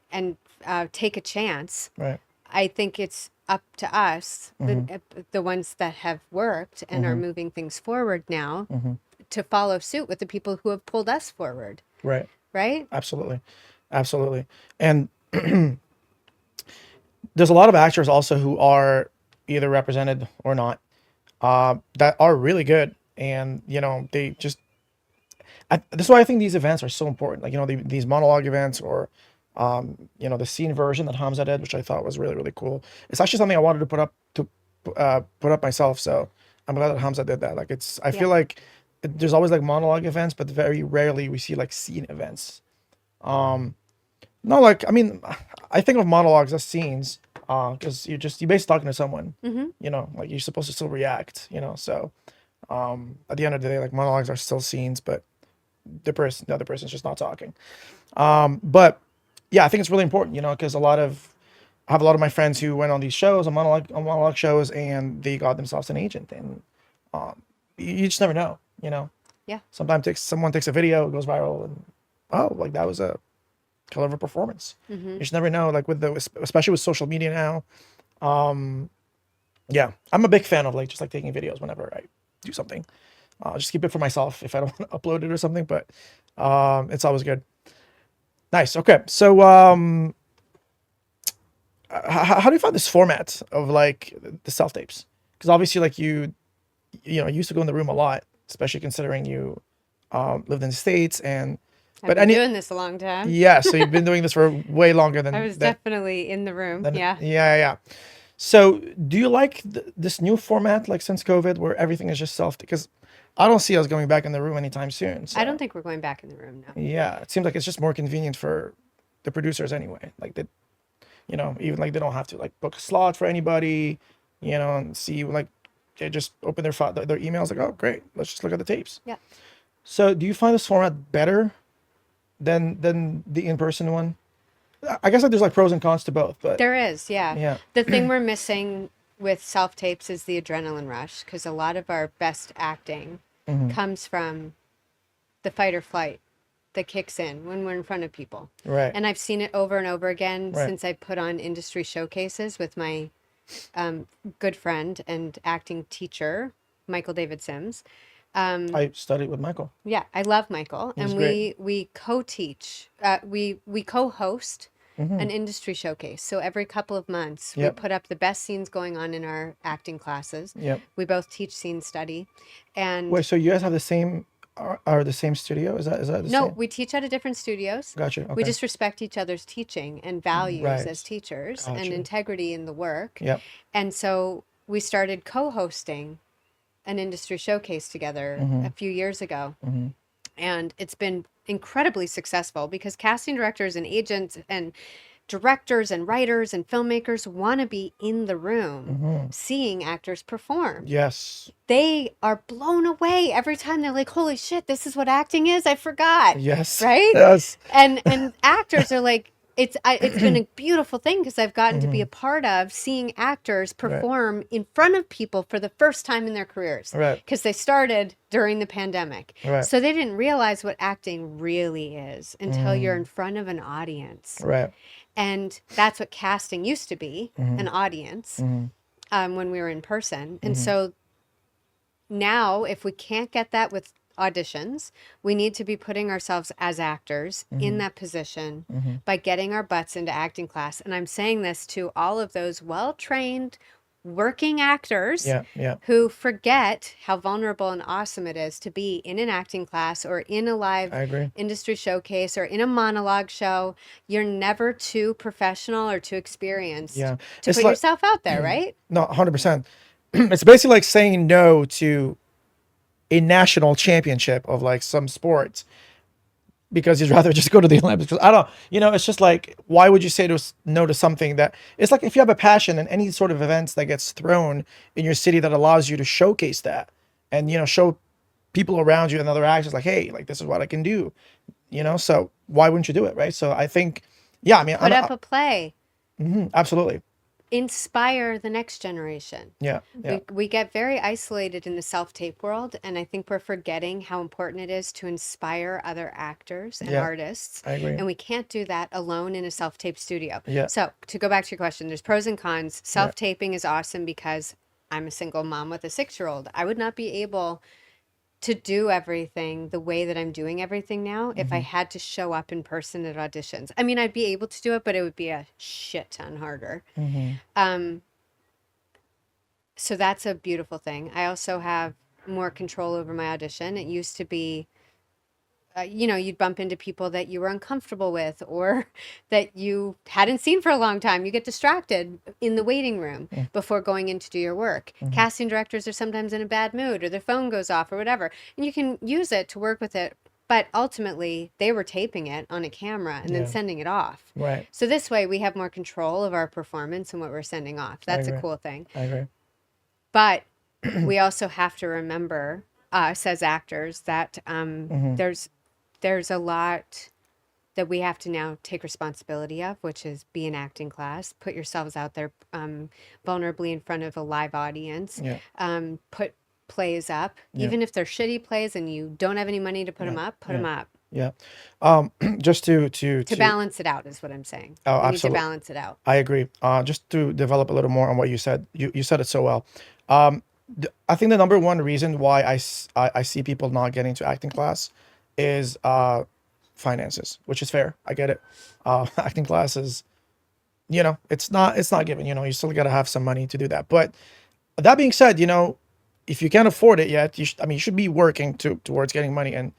[SPEAKER 1] take a chance.
[SPEAKER 2] right.
[SPEAKER 1] I think it's up to us, the ones that have worked and are moving things forward now, to follow suit with the people who have pulled us forward.
[SPEAKER 2] Right.
[SPEAKER 1] Right?
[SPEAKER 2] Absolutely. Absolutely. And there's a lot of actors also who are either represented or not, that are really good. And, you know, they just, this is why I think these events are so important. Like, you know, these monologue events, or, you know, the scene version that Hamza did, which I thought was really, really cool. It's actually something I wanted to put up myself. So I'm glad that Hamza did that. Like, I feel like there's always like monologue events, but very rarely we see like scene events. No, like, I mean, I think of monologues as scenes, because you're basically talking to someone, you know, like you're supposed to still react, you know. So, at the end of the day, like, monologues are still scenes, but the other person's just not talking. But yeah, I think it's really important, you know, because I have a lot of my friends who went on these shows, on monologue shows, and they got themselves an agent, and you just never know, you know.
[SPEAKER 1] Yeah.
[SPEAKER 2] Sometimes someone takes a video, it goes viral, and like, that was a hell of a performance. You just never know, like, especially with social media now. Yeah, I'm a big fan of, like, just like taking videos whenever I do something. Just keep it for myself if I don't want to upload it or something, but it's always good. Nice. Okay, so how do you find this format of, like, the self tapes? Because obviously, like, you know, you used to go in the room a lot, especially considering you lived in the States, and
[SPEAKER 1] I've been doing this a long time.
[SPEAKER 2] yeah, so you've been doing this for way longer than
[SPEAKER 1] I was definitely in the room.
[SPEAKER 2] yeah. So do you like this new format, like, since COVID, where everything is just self? Because I don't see us going back in the room anytime soon. So.
[SPEAKER 1] I don't think we're going back in the room now.
[SPEAKER 2] Yeah, it seems like it's just more convenient for the producers anyway. Like, they, you know, even like they don't have to, like, book a slot for anybody, you know, and see, like, they just open their emails, like, oh, great, let's just look at the tapes.
[SPEAKER 1] Yeah.
[SPEAKER 2] So do you find this format better than the in-person one? I guess, like, there's, like, pros and cons to both, but
[SPEAKER 1] There is, yeah.
[SPEAKER 2] Yeah.
[SPEAKER 1] The thing we're missing with self tapes is the adrenaline rush, because a lot of our best acting comes from the fight or flight that kicks in when we're in front of people.
[SPEAKER 2] right.
[SPEAKER 1] And I've seen it over and over again
[SPEAKER 2] Right.
[SPEAKER 1] since I put on industry showcases with my good friend and acting teacher, Michael David Sims.
[SPEAKER 2] I studied with Michael.
[SPEAKER 1] Yeah, I love Michael,
[SPEAKER 2] He's
[SPEAKER 1] and
[SPEAKER 2] great.
[SPEAKER 1] we co-teach. We co-host an industry showcase. So every couple of months, we
[SPEAKER 2] Yep.
[SPEAKER 1] put up the best scenes going on in our acting classes.
[SPEAKER 2] Yep.
[SPEAKER 1] We both teach scene study, and
[SPEAKER 2] Wait, so you guys have the same are the same studio? Is that the
[SPEAKER 1] no,
[SPEAKER 2] same?
[SPEAKER 1] we teach out of different studios.
[SPEAKER 2] Gotcha.
[SPEAKER 1] We
[SPEAKER 2] Okay.
[SPEAKER 1] just respect each other's teaching and values as
[SPEAKER 2] Right.
[SPEAKER 1] teachers and
[SPEAKER 2] Gotcha.
[SPEAKER 1] integrity in the work.
[SPEAKER 2] Yep.
[SPEAKER 1] And so we started co-hosting an industry showcase together a few years ago. And it's been incredibly successful because casting directors and agents and directors and writers and filmmakers want to be in the room seeing actors perform.
[SPEAKER 2] Yes.
[SPEAKER 1] They are blown away every time. They're like, holy shit, this is what acting is? I forgot.
[SPEAKER 2] Yes.
[SPEAKER 1] Right?
[SPEAKER 2] Yes.
[SPEAKER 1] And actors are like, it's been a beautiful thing because I've gotten to be a part of seeing actors perform in front of people for the first time in their careers.
[SPEAKER 2] Right.
[SPEAKER 1] Because they started during the pandemic.
[SPEAKER 2] Right.
[SPEAKER 1] So they didn't realize what acting really is until you're in front of an audience.
[SPEAKER 2] Right.
[SPEAKER 1] And that's what casting used to be, an audience, when we were in person. And so now, if we can't get that with auditions, we need to be putting ourselves as actors in that position by getting our butts into acting class. And I'm saying this to all of those well-trained working actors
[SPEAKER 2] Yeah. Yeah.
[SPEAKER 1] who forget how vulnerable and awesome it is to be in an acting class or in a live
[SPEAKER 2] I agree.
[SPEAKER 1] industry showcase or in a monologue show. You're never too professional or too experienced
[SPEAKER 2] Yeah.
[SPEAKER 1] to
[SPEAKER 2] It's
[SPEAKER 1] put
[SPEAKER 2] like-
[SPEAKER 1] yourself out there, right?
[SPEAKER 2] No, 100%. It's basically like saying no to a national championship of like some sports because you'd rather just go to the Olympics. Because I don't, it's just like, why would you say no to something that it's like if you have a passion in any sort of events that gets thrown in your city that allows you to showcase that and, show people around you and other actors like, hey, like this is what I can do, so why wouldn't you do it? Right. So I think, yeah, I mean,
[SPEAKER 1] Put up a play.
[SPEAKER 2] Absolutely.
[SPEAKER 1] Inspire the next generation.
[SPEAKER 2] Yeah. Yeah.
[SPEAKER 1] We get very isolated in the self-tape world, and I think we're forgetting how important it is to inspire other actors and
[SPEAKER 2] Yeah,
[SPEAKER 1] artists.
[SPEAKER 2] I agree.
[SPEAKER 1] And we can't do that alone in a self-tape studio.
[SPEAKER 2] Yeah.
[SPEAKER 1] So to go back to your question, there's pros and cons. Self-taping is awesome because I'm a single mom with a 6-year-old. I would not be able to do everything the way that I'm doing everything now if I had to show up in person at auditions. I mean, I'd be able to do it, but it would be a shit ton harder. So that's a beautiful thing. I also have more control over my audition. It used to be, you'd bump into people that you were uncomfortable with or that you hadn't seen for a long time. You get distracted in the waiting room before going in to do your work. Casting directors are sometimes in a bad mood or their phone goes off or whatever. And you can use it to work with it. But ultimately, they were taping it on a camera and then sending it off.
[SPEAKER 2] Right.
[SPEAKER 1] So this way, we have more control of our performance and what we're sending off. That's a
[SPEAKER 2] agree.
[SPEAKER 1] cool thing.
[SPEAKER 2] I agree.
[SPEAKER 1] But we also have to remember, us as actors, that there's a lot that we have to now take responsibility of, which is be an acting class, put yourselves out there vulnerably in front of a live audience, put plays up, even if they're shitty plays and you don't have any money to put them up, put them up.
[SPEAKER 2] Yeah. Just to
[SPEAKER 1] balance it out is what I'm saying.
[SPEAKER 2] Oh,
[SPEAKER 1] We need to
[SPEAKER 2] absolutely.
[SPEAKER 1] balance it out.
[SPEAKER 2] I agree. Just to develop a little more on what you said, you said it so well. I think the number one reason why I see people not getting to acting class is finances, which is fair. I get it. Acting class is, it's not given. You still got to have some money to do that. But that being said, if you can't afford it yet, you should be working towards getting money, and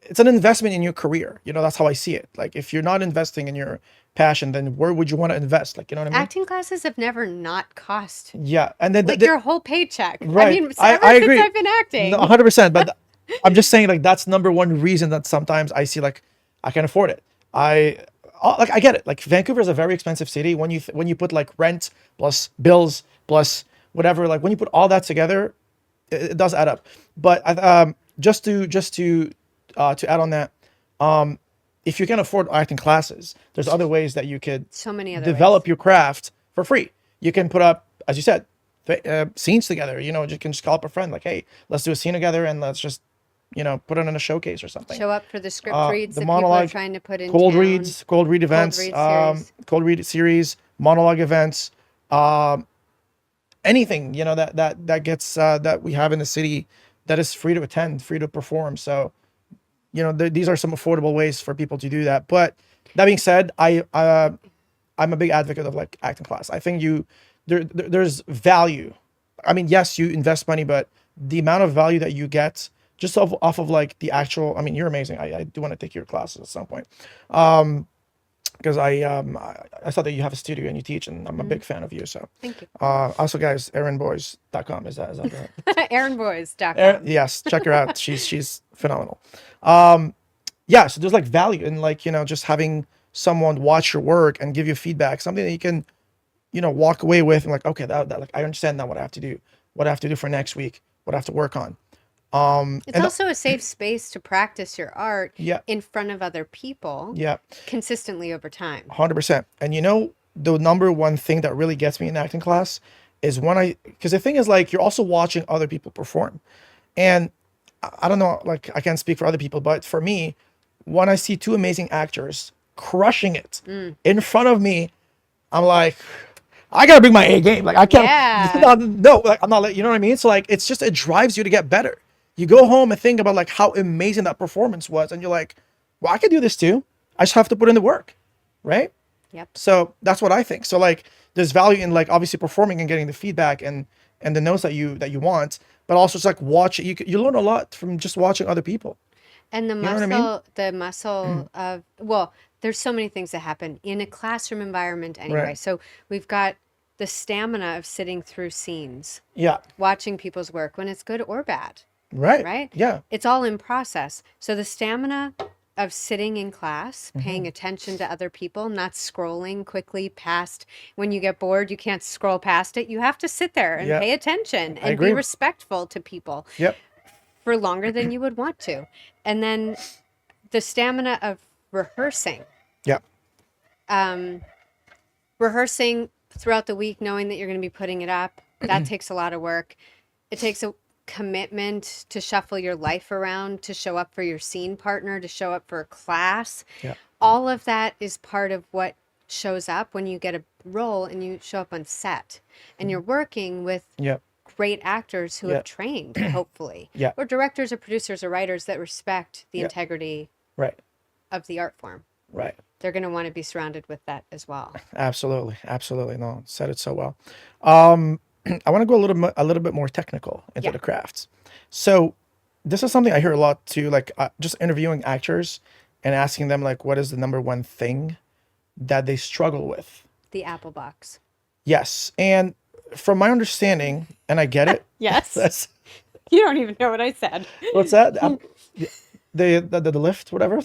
[SPEAKER 2] it's an investment in your career. That's how I see it. Like if you're not investing in your passion, then where would you want to invest? Like, you know what I mean?
[SPEAKER 1] Acting classes have never not cost
[SPEAKER 2] Yeah, and then
[SPEAKER 1] your whole paycheck.
[SPEAKER 2] Right.
[SPEAKER 1] I mean,
[SPEAKER 2] I
[SPEAKER 1] ever
[SPEAKER 2] agree.
[SPEAKER 1] since I've been acting.
[SPEAKER 2] No, 100%. But I'm just saying, like, that's number one reason that sometimes I see, like, I can't afford it. I get it. Like, Vancouver is a very expensive city. When you put like rent plus bills plus whatever, like when you put all that together, it does add up. But just to add on that, if you can afford acting classes, there's other ways that you could
[SPEAKER 1] So many other
[SPEAKER 2] develop
[SPEAKER 1] ways.
[SPEAKER 2] your craft for free. You can put up, as you said, scenes together. You can just call up a friend like, hey, let's do a scene together and let's just, put it in a showcase or something.
[SPEAKER 1] Show up for the script reads
[SPEAKER 2] the
[SPEAKER 1] that people are
[SPEAKER 2] monologue,
[SPEAKER 1] trying to put in
[SPEAKER 2] cold
[SPEAKER 1] town.
[SPEAKER 2] reads, cold read events, cold read series, monologue events, anything, that gets that we have in the city that is free to attend, free to perform. So, these are some affordable ways for people to do that. But that being said, I'm a big advocate of like acting class. I think there's value. I mean, yes, you invest money, but the amount of value that you get just off of like the actual, I mean, you're amazing. I do want to take your classes at some point. Because I saw that you have a studio and you teach, and I'm a big fan of you. So
[SPEAKER 1] Thank you.
[SPEAKER 2] Also, guys, erinboyes.com is that right?
[SPEAKER 1] ErinBoyes.com.
[SPEAKER 2] Yes, check her out. She's phenomenal. Yeah, so there's like value in like, just having someone watch your work and give you feedback, something that you can, walk away with and like, okay, that like I understand now what I have to do, what I have to do for next week, what I have to work on.
[SPEAKER 1] It's also a safe space to practice your art
[SPEAKER 2] Yeah.
[SPEAKER 1] in front of other people
[SPEAKER 2] Yeah.
[SPEAKER 1] consistently over time.
[SPEAKER 2] 100%. And the number one thing that really gets me in acting class is because the thing is like, you're also watching other people perform. And I don't know, like I can't speak for other people, but for me, when I see two amazing actors crushing it in front of me, I'm like, I gotta bring my A game. Like I can't,
[SPEAKER 1] Yeah.
[SPEAKER 2] no, like I'm not, you know what I mean? So like, it drives you to get better. You go home and think about like how amazing that performance was. And you're like, well, I could do this too. I just have to put in the work. Right.
[SPEAKER 1] Yep.
[SPEAKER 2] So that's what I think. So like, there's value in like obviously performing and getting the feedback and the notes that you want, but also it's like you learn a lot from just watching other people.
[SPEAKER 1] And the
[SPEAKER 2] know what I
[SPEAKER 1] muscle of, well, there's so many things that happen in a classroom environment anyway.
[SPEAKER 2] Right.
[SPEAKER 1] So we've got the stamina of sitting through scenes,
[SPEAKER 2] Yeah.
[SPEAKER 1] watching people's work when it's good or bad,
[SPEAKER 2] Right.
[SPEAKER 1] right?
[SPEAKER 2] Yeah.
[SPEAKER 1] It's all in process. So the stamina of sitting in class, paying attention to other people, not scrolling quickly past. When you get bored, you can't scroll past it. You have to sit there and
[SPEAKER 2] Yeah.
[SPEAKER 1] pay attention
[SPEAKER 2] I
[SPEAKER 1] and be
[SPEAKER 2] agree.
[SPEAKER 1] respectful to people
[SPEAKER 2] Yep.
[SPEAKER 1] for longer than you would want to. And then the stamina of rehearsing.
[SPEAKER 2] Yeah.
[SPEAKER 1] Rehearsing throughout the week, knowing that you're going to be putting it up, that takes a lot of work. It takes a commitment to shuffle your life around, to show up for your scene partner, to show up for a class.
[SPEAKER 2] Yeah.
[SPEAKER 1] All of that is part of what shows up when you get a role and you show up on set. And you're working with
[SPEAKER 2] Yeah.
[SPEAKER 1] great actors who
[SPEAKER 2] Yeah.
[SPEAKER 1] have trained, hopefully.
[SPEAKER 2] Yeah.
[SPEAKER 1] Or directors or producers or writers that respect the
[SPEAKER 2] Yeah.
[SPEAKER 1] integrity
[SPEAKER 2] Right.
[SPEAKER 1] of the art form.
[SPEAKER 2] Right.
[SPEAKER 1] They're going to want to be surrounded with that as well.
[SPEAKER 2] Absolutely. Absolutely. No, said it so well. I want to go a little bit more technical into
[SPEAKER 1] Yeah.
[SPEAKER 2] the crafts. So this is something I hear a lot too, like just interviewing actors and asking them like, what is the number one thing that they struggle with?
[SPEAKER 1] The Apple box.
[SPEAKER 2] Yes. And from my understanding, and I get it.
[SPEAKER 1] Yes.
[SPEAKER 2] That's,
[SPEAKER 1] You don't even know what I said.
[SPEAKER 2] what's that? The lift, whatever.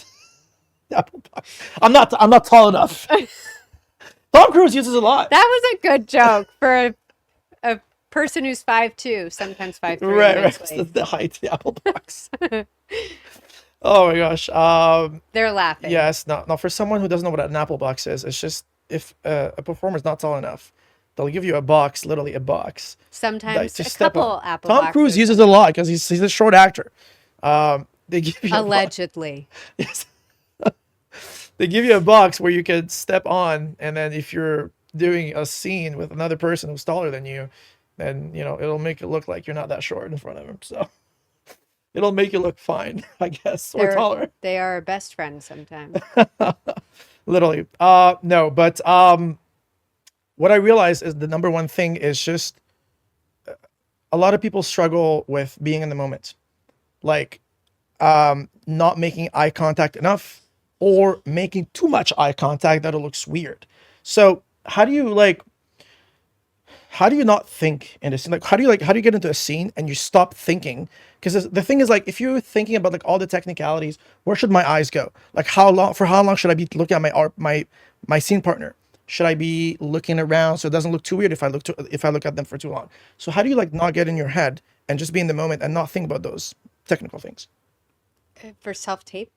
[SPEAKER 2] The Apple box. I'm not tall enough. Tom Cruise uses a lot.
[SPEAKER 1] That was a good joke for a person who's 5'2", sometimes 5'3".
[SPEAKER 2] Right.
[SPEAKER 1] immensely.
[SPEAKER 2] The height, the Apple box. Oh my gosh.
[SPEAKER 1] They're laughing.
[SPEAKER 2] Yes. No. For someone who doesn't know what an Apple box is, it's just if a performer's not tall enough, they'll give you a box, literally a box.
[SPEAKER 1] Sometimes
[SPEAKER 2] to
[SPEAKER 1] a
[SPEAKER 2] step
[SPEAKER 1] couple
[SPEAKER 2] on.
[SPEAKER 1] Apple
[SPEAKER 2] Tom
[SPEAKER 1] boxes.
[SPEAKER 2] Cruise uses it a lot because he's a short actor. They give you
[SPEAKER 1] Allegedly.
[SPEAKER 2] Yes. They give you a box where you can step on, and then if you're doing a scene with another person who's taller than you, then it'll make it look like you're not that short in front of him. So it'll make you look fine, I guess, or taller.
[SPEAKER 1] They are best friends sometimes.
[SPEAKER 2] Literally. No, but what I realize is the number one thing is just a lot of people struggle with being in the moment, like not making eye contact enough or making too much eye contact that it looks weird. So how do you not think in a scene? Like how do you get into a scene and you stop thinking? Because the thing is, like, if you're thinking about like all the technicalities, where should my eyes go? Like how long should I be looking at my scene partner? Should I be looking around so it doesn't look too weird if I look at them for too long? So how do you like not get in your head and just be in the moment and not think about those technical things?
[SPEAKER 1] For self-tape?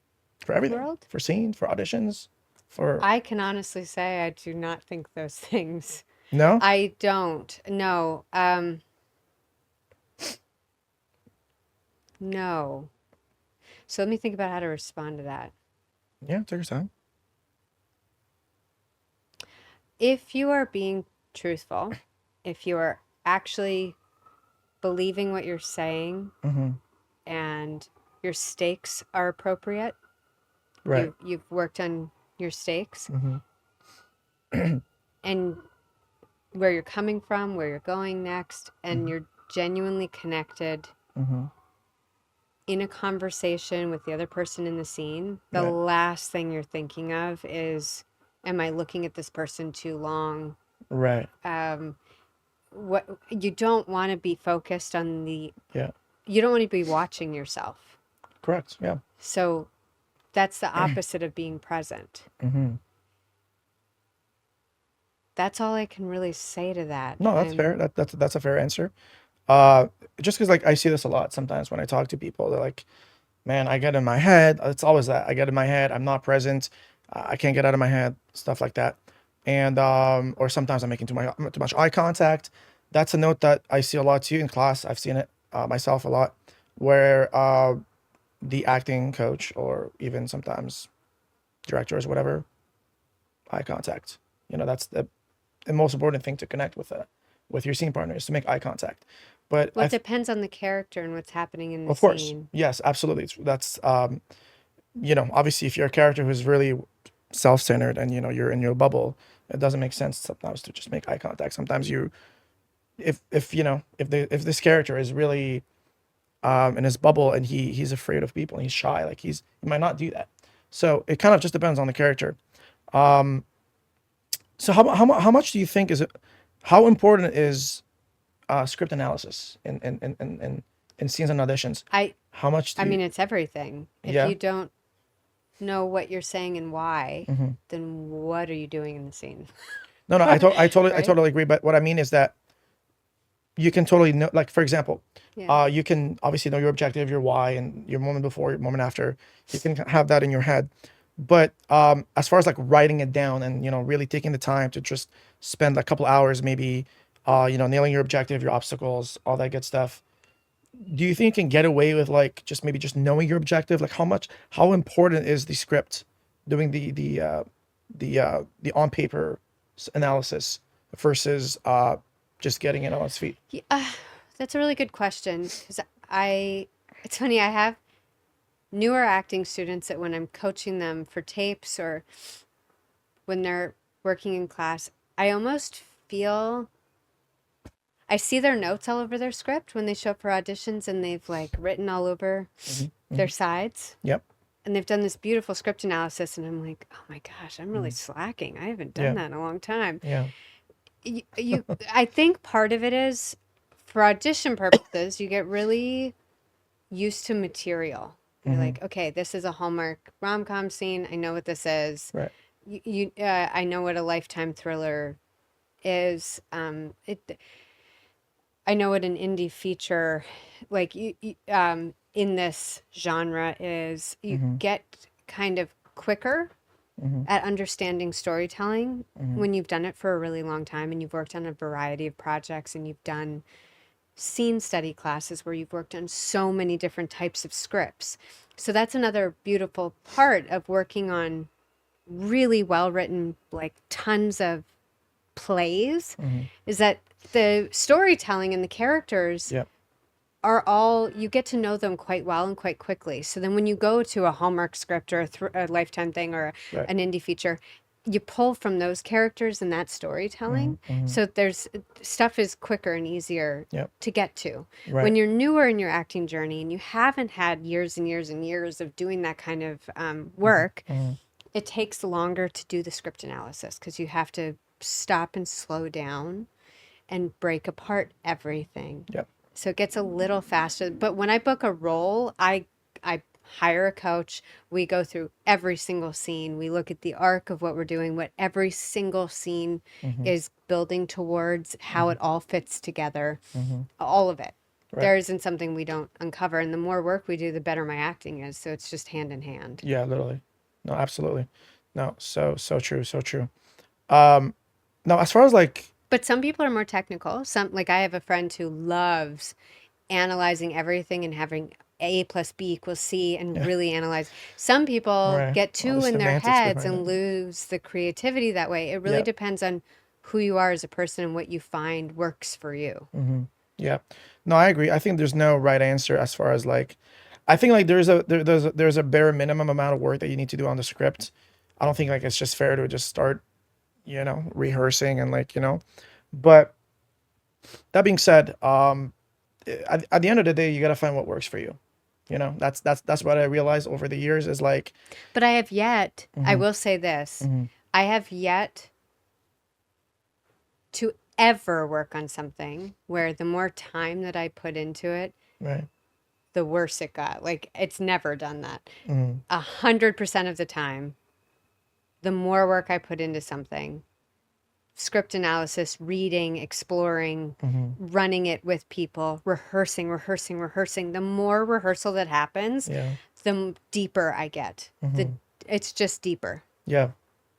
[SPEAKER 2] For everything.
[SPEAKER 1] World?
[SPEAKER 2] For scene, for auditions, for
[SPEAKER 1] I can honestly say I do not think those things.
[SPEAKER 2] no?
[SPEAKER 1] I don't. No. No. So let me think about how to respond to that.
[SPEAKER 2] Yeah, take your time.
[SPEAKER 1] If you are being truthful, if you are actually believing what you're saying,
[SPEAKER 2] Mm-hmm.
[SPEAKER 1] and your stakes are appropriate.
[SPEAKER 2] Right.
[SPEAKER 1] You've worked on your stakes
[SPEAKER 2] Mm-hmm.
[SPEAKER 1] and where you're coming from, where you're going next, and
[SPEAKER 2] Mm-hmm.
[SPEAKER 1] you're genuinely connected
[SPEAKER 2] Mm-hmm.
[SPEAKER 1] in a conversation with the other person in the scene. The
[SPEAKER 2] Right.
[SPEAKER 1] last thing you're thinking of is, am I looking at this person too long?
[SPEAKER 2] Right.
[SPEAKER 1] What you don't want to be focused on
[SPEAKER 2] Yeah.
[SPEAKER 1] you don't want to be watching yourself.
[SPEAKER 2] Correct. Yeah.
[SPEAKER 1] So that's the opposite of being present.
[SPEAKER 2] Mm-hmm.
[SPEAKER 1] That's all I can really say to that.
[SPEAKER 2] No, that's fair. That's a fair answer. Just because like I see this a lot sometimes when I talk to people, they're like, "Man, I get in my head." It's always that I get in my head. I'm not present. I can't get out of my head. Stuff like that, and or sometimes I'm making too much eye contact. That's a note that I see a lot too in class. I've seen it myself a lot, where the acting coach or even sometimes directors, whatever, eye contact. That's the most important thing to connect with your scene partner is to make eye contact. But
[SPEAKER 1] Well, it depends on the character and what's happening in the
[SPEAKER 2] of course,
[SPEAKER 1] scene.
[SPEAKER 2] yes, absolutely. That's obviously if you're a character who's really self-centered and you're in your bubble, it doesn't make sense sometimes to just make eye contact. Sometimes if this character is really in his bubble and he's afraid of people and he's shy, like he might not do that. So it kind of just depends on the character. So how much do you think how important is script analysis in scenes and auditions? How much
[SPEAKER 1] I mean, it's everything. If
[SPEAKER 2] Yeah.
[SPEAKER 1] you don't know what you're saying and why,
[SPEAKER 2] Mm-hmm.
[SPEAKER 1] then what are you doing in the scene?
[SPEAKER 2] No, I totally
[SPEAKER 1] Right?
[SPEAKER 2] agree. But what I mean is that you can totally know, like for example,
[SPEAKER 1] Yeah.
[SPEAKER 2] you can obviously know your objective, your why, and your moment before, your moment after. You can have that in your head. But as far as like writing it down and really taking the time to just spend a couple hours, maybe nailing your objective, your obstacles, all that good stuff. Do you think you can get away with like just knowing your objective? Like how important is the script, doing the on paper analysis versus just getting it on its feet?
[SPEAKER 1] Yeah, that's a really good question because it's funny, I have newer acting students that when I'm coaching them for tapes or when they're working in class, I almost feel I see their notes all over their script when they show up for auditions and they've like written all over their sides.
[SPEAKER 2] Yep.
[SPEAKER 1] And they've done this beautiful script analysis and I'm like, oh my gosh, I'm really slacking. I haven't done
[SPEAKER 2] Yeah.
[SPEAKER 1] that in a long time.
[SPEAKER 2] Yeah.
[SPEAKER 1] I think part of it is for audition purposes, you get really used to material. You're like, okay, this is a Hallmark rom-com scene. I know what this is.
[SPEAKER 2] Right.
[SPEAKER 1] I know what a Lifetime thriller is. I know what an indie feature, like in this genre is. You get kind of quicker at understanding storytelling when you've done it for a really long time and you've worked on a variety of projects and you've done scene study classes where you've worked on so many different types of scripts. So that's another beautiful part of working on really well written, like tons of plays, is that the storytelling and the characters
[SPEAKER 2] Yep.
[SPEAKER 1] are all, you get to know them quite well and quite quickly. So then when you go to a Hallmark script or a Lifetime thing or
[SPEAKER 2] Right.
[SPEAKER 1] an indie feature, you pull from those characters and that storytelling. So there's stuff is quicker and easier
[SPEAKER 2] Yep.
[SPEAKER 1] to get to.
[SPEAKER 2] Right.
[SPEAKER 1] When you're newer in your acting journey and you haven't had years and years and years of doing that kind of work, it takes longer to do the script analysis because you have to stop and slow down and break apart everything.
[SPEAKER 2] Yep.
[SPEAKER 1] So it gets a little faster. But when I book a role, I hire a coach. We go through every single scene. We look at the arc of what we're doing, what every single scene is building towards, how it all fits together, all of it.
[SPEAKER 2] Right.
[SPEAKER 1] There isn't something we don't uncover. And the more work we do, the better my acting is. So it's just hand in hand.
[SPEAKER 2] Yeah, literally. No, absolutely. No, so true, so true. Now as far as like
[SPEAKER 1] But some people are more technical. Some, like I have a friend who loves analyzing everything and having A plus B equals C and really analyze. Some people
[SPEAKER 2] Right.
[SPEAKER 1] get
[SPEAKER 2] All
[SPEAKER 1] too
[SPEAKER 2] the
[SPEAKER 1] in their
[SPEAKER 2] semantics
[SPEAKER 1] heads
[SPEAKER 2] behind
[SPEAKER 1] and
[SPEAKER 2] it.
[SPEAKER 1] lose the creativity that way. It really
[SPEAKER 2] Yeah.
[SPEAKER 1] depends on who you are as a person and what you find works for you.
[SPEAKER 2] Yeah. No, I agree. I think there's no right answer as far as like, I think like there's a bare minimum amount of work that you need to do on the script. I don't think like it's just fair to just start, rehearsing and like, but that being said, at the end of the day, you got to find what works for you. That's what I realized over the years is like,
[SPEAKER 1] But I have yet, I will say this, I have yet to ever work on something where the more time that I put into it,
[SPEAKER 2] right.
[SPEAKER 1] the worse it got. Like, it's never done that.
[SPEAKER 2] Mm.
[SPEAKER 1] 100% of the time, the more work I put into something, script analysis, reading, exploring, running it with people, rehearsing, the more rehearsal that happens,
[SPEAKER 2] Yeah.
[SPEAKER 1] the deeper I get. It's just deeper.
[SPEAKER 2] Yeah.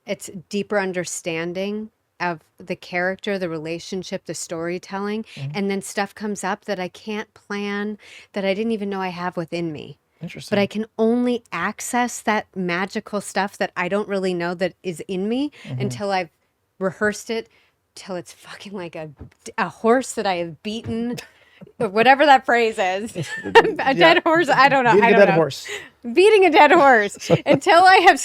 [SPEAKER 1] It's deeper understanding of the character, the relationship, the storytelling, and then stuff comes up that I can't plan, that I didn't even know I have within me.
[SPEAKER 2] Interesting.
[SPEAKER 1] But I can only access that magical stuff that I don't really know that is in me until I've rehearsed it, till it's fucking like a horse that I have beaten, whatever that phrase is. A dead horse. I don't know.
[SPEAKER 2] Beating
[SPEAKER 1] I
[SPEAKER 2] a
[SPEAKER 1] don't
[SPEAKER 2] dead
[SPEAKER 1] know.
[SPEAKER 2] horse.
[SPEAKER 1] Beating a dead horse until I have.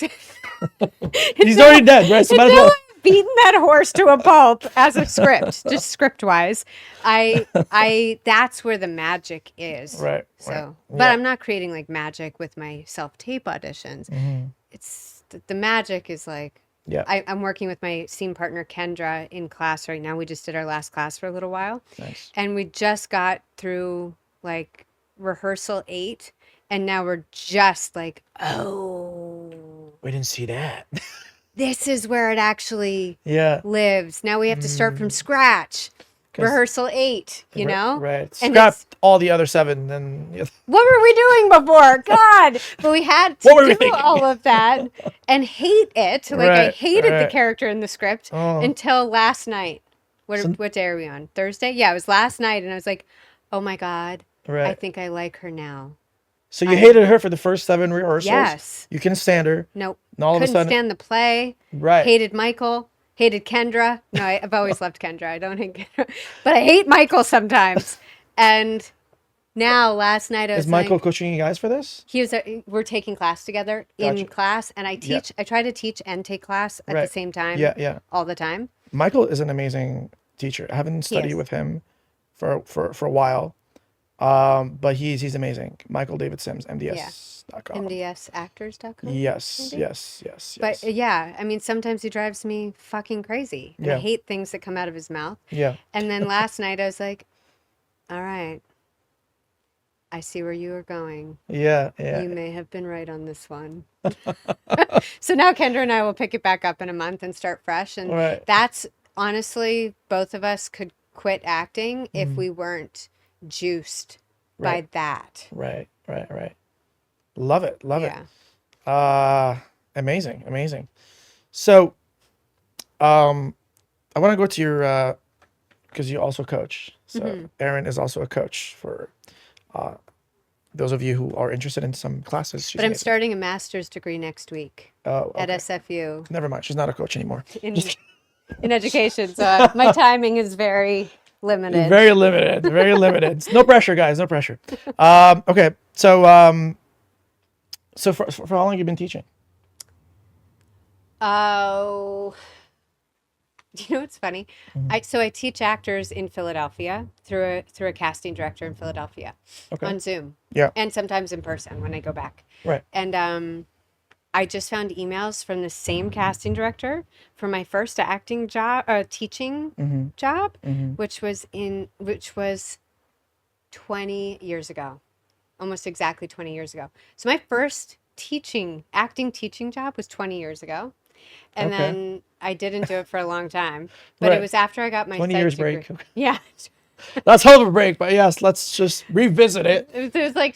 [SPEAKER 2] He's already dead, right? So might as well.
[SPEAKER 1] I've beaten that horse to a pulp as a script, just script wise. That's where the magic is.
[SPEAKER 2] Right.
[SPEAKER 1] So,
[SPEAKER 2] right.
[SPEAKER 1] but
[SPEAKER 2] Yeah.
[SPEAKER 1] I'm not creating like magic with my self-tape auditions. It's the magic is like,
[SPEAKER 2] Yeah.
[SPEAKER 1] I'm working with my scene partner Kendra in class right now. We just did our last class for a little while.
[SPEAKER 2] Nice.
[SPEAKER 1] And we just got through like rehearsal 8, and now we're just like, oh,
[SPEAKER 2] We didn't see that.
[SPEAKER 1] this is where it actually
[SPEAKER 2] Yeah.
[SPEAKER 1] lives. Now we have to start from scratch.
[SPEAKER 2] 'Cause-
[SPEAKER 1] Rehearsal 8, you know?
[SPEAKER 2] Right.
[SPEAKER 1] And
[SPEAKER 2] Scrap
[SPEAKER 1] it's,
[SPEAKER 2] all the other 7. Then
[SPEAKER 1] what were we doing before? God. But we had
[SPEAKER 2] What were we
[SPEAKER 1] to do
[SPEAKER 2] thinking?
[SPEAKER 1] all of that and hate it. Like I
[SPEAKER 2] Right,
[SPEAKER 1] hated the
[SPEAKER 2] right.
[SPEAKER 1] character in the script
[SPEAKER 2] Oh.
[SPEAKER 1] until last night.
[SPEAKER 2] So-
[SPEAKER 1] What day are we on? Thursday? Yeah, it was last night. And I was like, oh my God, I
[SPEAKER 2] right.
[SPEAKER 1] think I like her now.
[SPEAKER 2] So you hated her for the first 7 rehearsals.
[SPEAKER 1] Yes.
[SPEAKER 2] You couldn't stand her.
[SPEAKER 1] Nope.
[SPEAKER 2] And all of a
[SPEAKER 1] Couldn't
[SPEAKER 2] sudden,
[SPEAKER 1] stand the play.
[SPEAKER 2] right.
[SPEAKER 1] Hated Michael. Hated Kendra. No, I've always loved Kendra. I don't hate Kendra. But I hate Michael sometimes. And now, last night, I was
[SPEAKER 2] Is Michael
[SPEAKER 1] like,
[SPEAKER 2] coaching you guys for this?
[SPEAKER 1] we're taking class together in
[SPEAKER 2] Gotcha.
[SPEAKER 1] class. And I teach, I try to teach and take class at the
[SPEAKER 2] Right.
[SPEAKER 1] same time.
[SPEAKER 2] Yeah, yeah.
[SPEAKER 1] All the time.
[SPEAKER 2] Michael is an amazing teacher. I haven't studied
[SPEAKER 1] is.
[SPEAKER 2] with him for a while. But he's amazing. Michael David Sims, MDS.com.
[SPEAKER 1] MDSactors.com.
[SPEAKER 2] Yes,
[SPEAKER 1] maybe?
[SPEAKER 2] yes.
[SPEAKER 1] But yeah, I mean, sometimes he drives me fucking crazy. And I
[SPEAKER 2] Yeah.
[SPEAKER 1] hate things that come out of his mouth.
[SPEAKER 2] Yeah.
[SPEAKER 1] And then last night I was like, all right, I see where you are going.
[SPEAKER 2] Yeah, yeah.
[SPEAKER 1] You may have been right on this one. So now Kendra and I will pick it back up in a month and start fresh. And
[SPEAKER 2] Right.
[SPEAKER 1] that's honestly, both of us could quit acting if
[SPEAKER 2] Mm-hmm.
[SPEAKER 1] we weren't juiced
[SPEAKER 2] Right.
[SPEAKER 1] by that.
[SPEAKER 2] Right. Love it.
[SPEAKER 1] Yeah.
[SPEAKER 2] Amazing. So, I want to go to your, because you also coach. So Erin is also a coach for those of you who are interested in some classes. She's
[SPEAKER 1] But I'm
[SPEAKER 2] amazing.
[SPEAKER 1] starting a master's degree next week
[SPEAKER 2] Oh,
[SPEAKER 1] at
[SPEAKER 2] okay.
[SPEAKER 1] SFU
[SPEAKER 2] Never mind. She's not a coach anymore.
[SPEAKER 1] in education. So my timing is very limited.
[SPEAKER 2] Very limited. No pressure, guys. No pressure. Okay. So, so for how long have you been teaching?
[SPEAKER 1] Oh, you know what's funny? I teach actors in Philadelphia through a casting director in Philadelphia
[SPEAKER 2] Okay.
[SPEAKER 1] on Zoom.
[SPEAKER 2] Yeah.
[SPEAKER 1] And sometimes in person when I go back.
[SPEAKER 2] Right.
[SPEAKER 1] And I just found emails from the same casting director for my first acting job, teaching job, which was 20 years ago, almost exactly 20 years ago. So my first acting teaching job was 20 years ago. And
[SPEAKER 2] Okay.
[SPEAKER 1] then I didn't do it for a long time, but
[SPEAKER 2] Right.
[SPEAKER 1] it was after I got my
[SPEAKER 2] 20
[SPEAKER 1] psych
[SPEAKER 2] years
[SPEAKER 1] degree.
[SPEAKER 2] break.
[SPEAKER 1] Yeah.
[SPEAKER 2] That's hell of a break, but yes, let's just revisit it.
[SPEAKER 1] It was like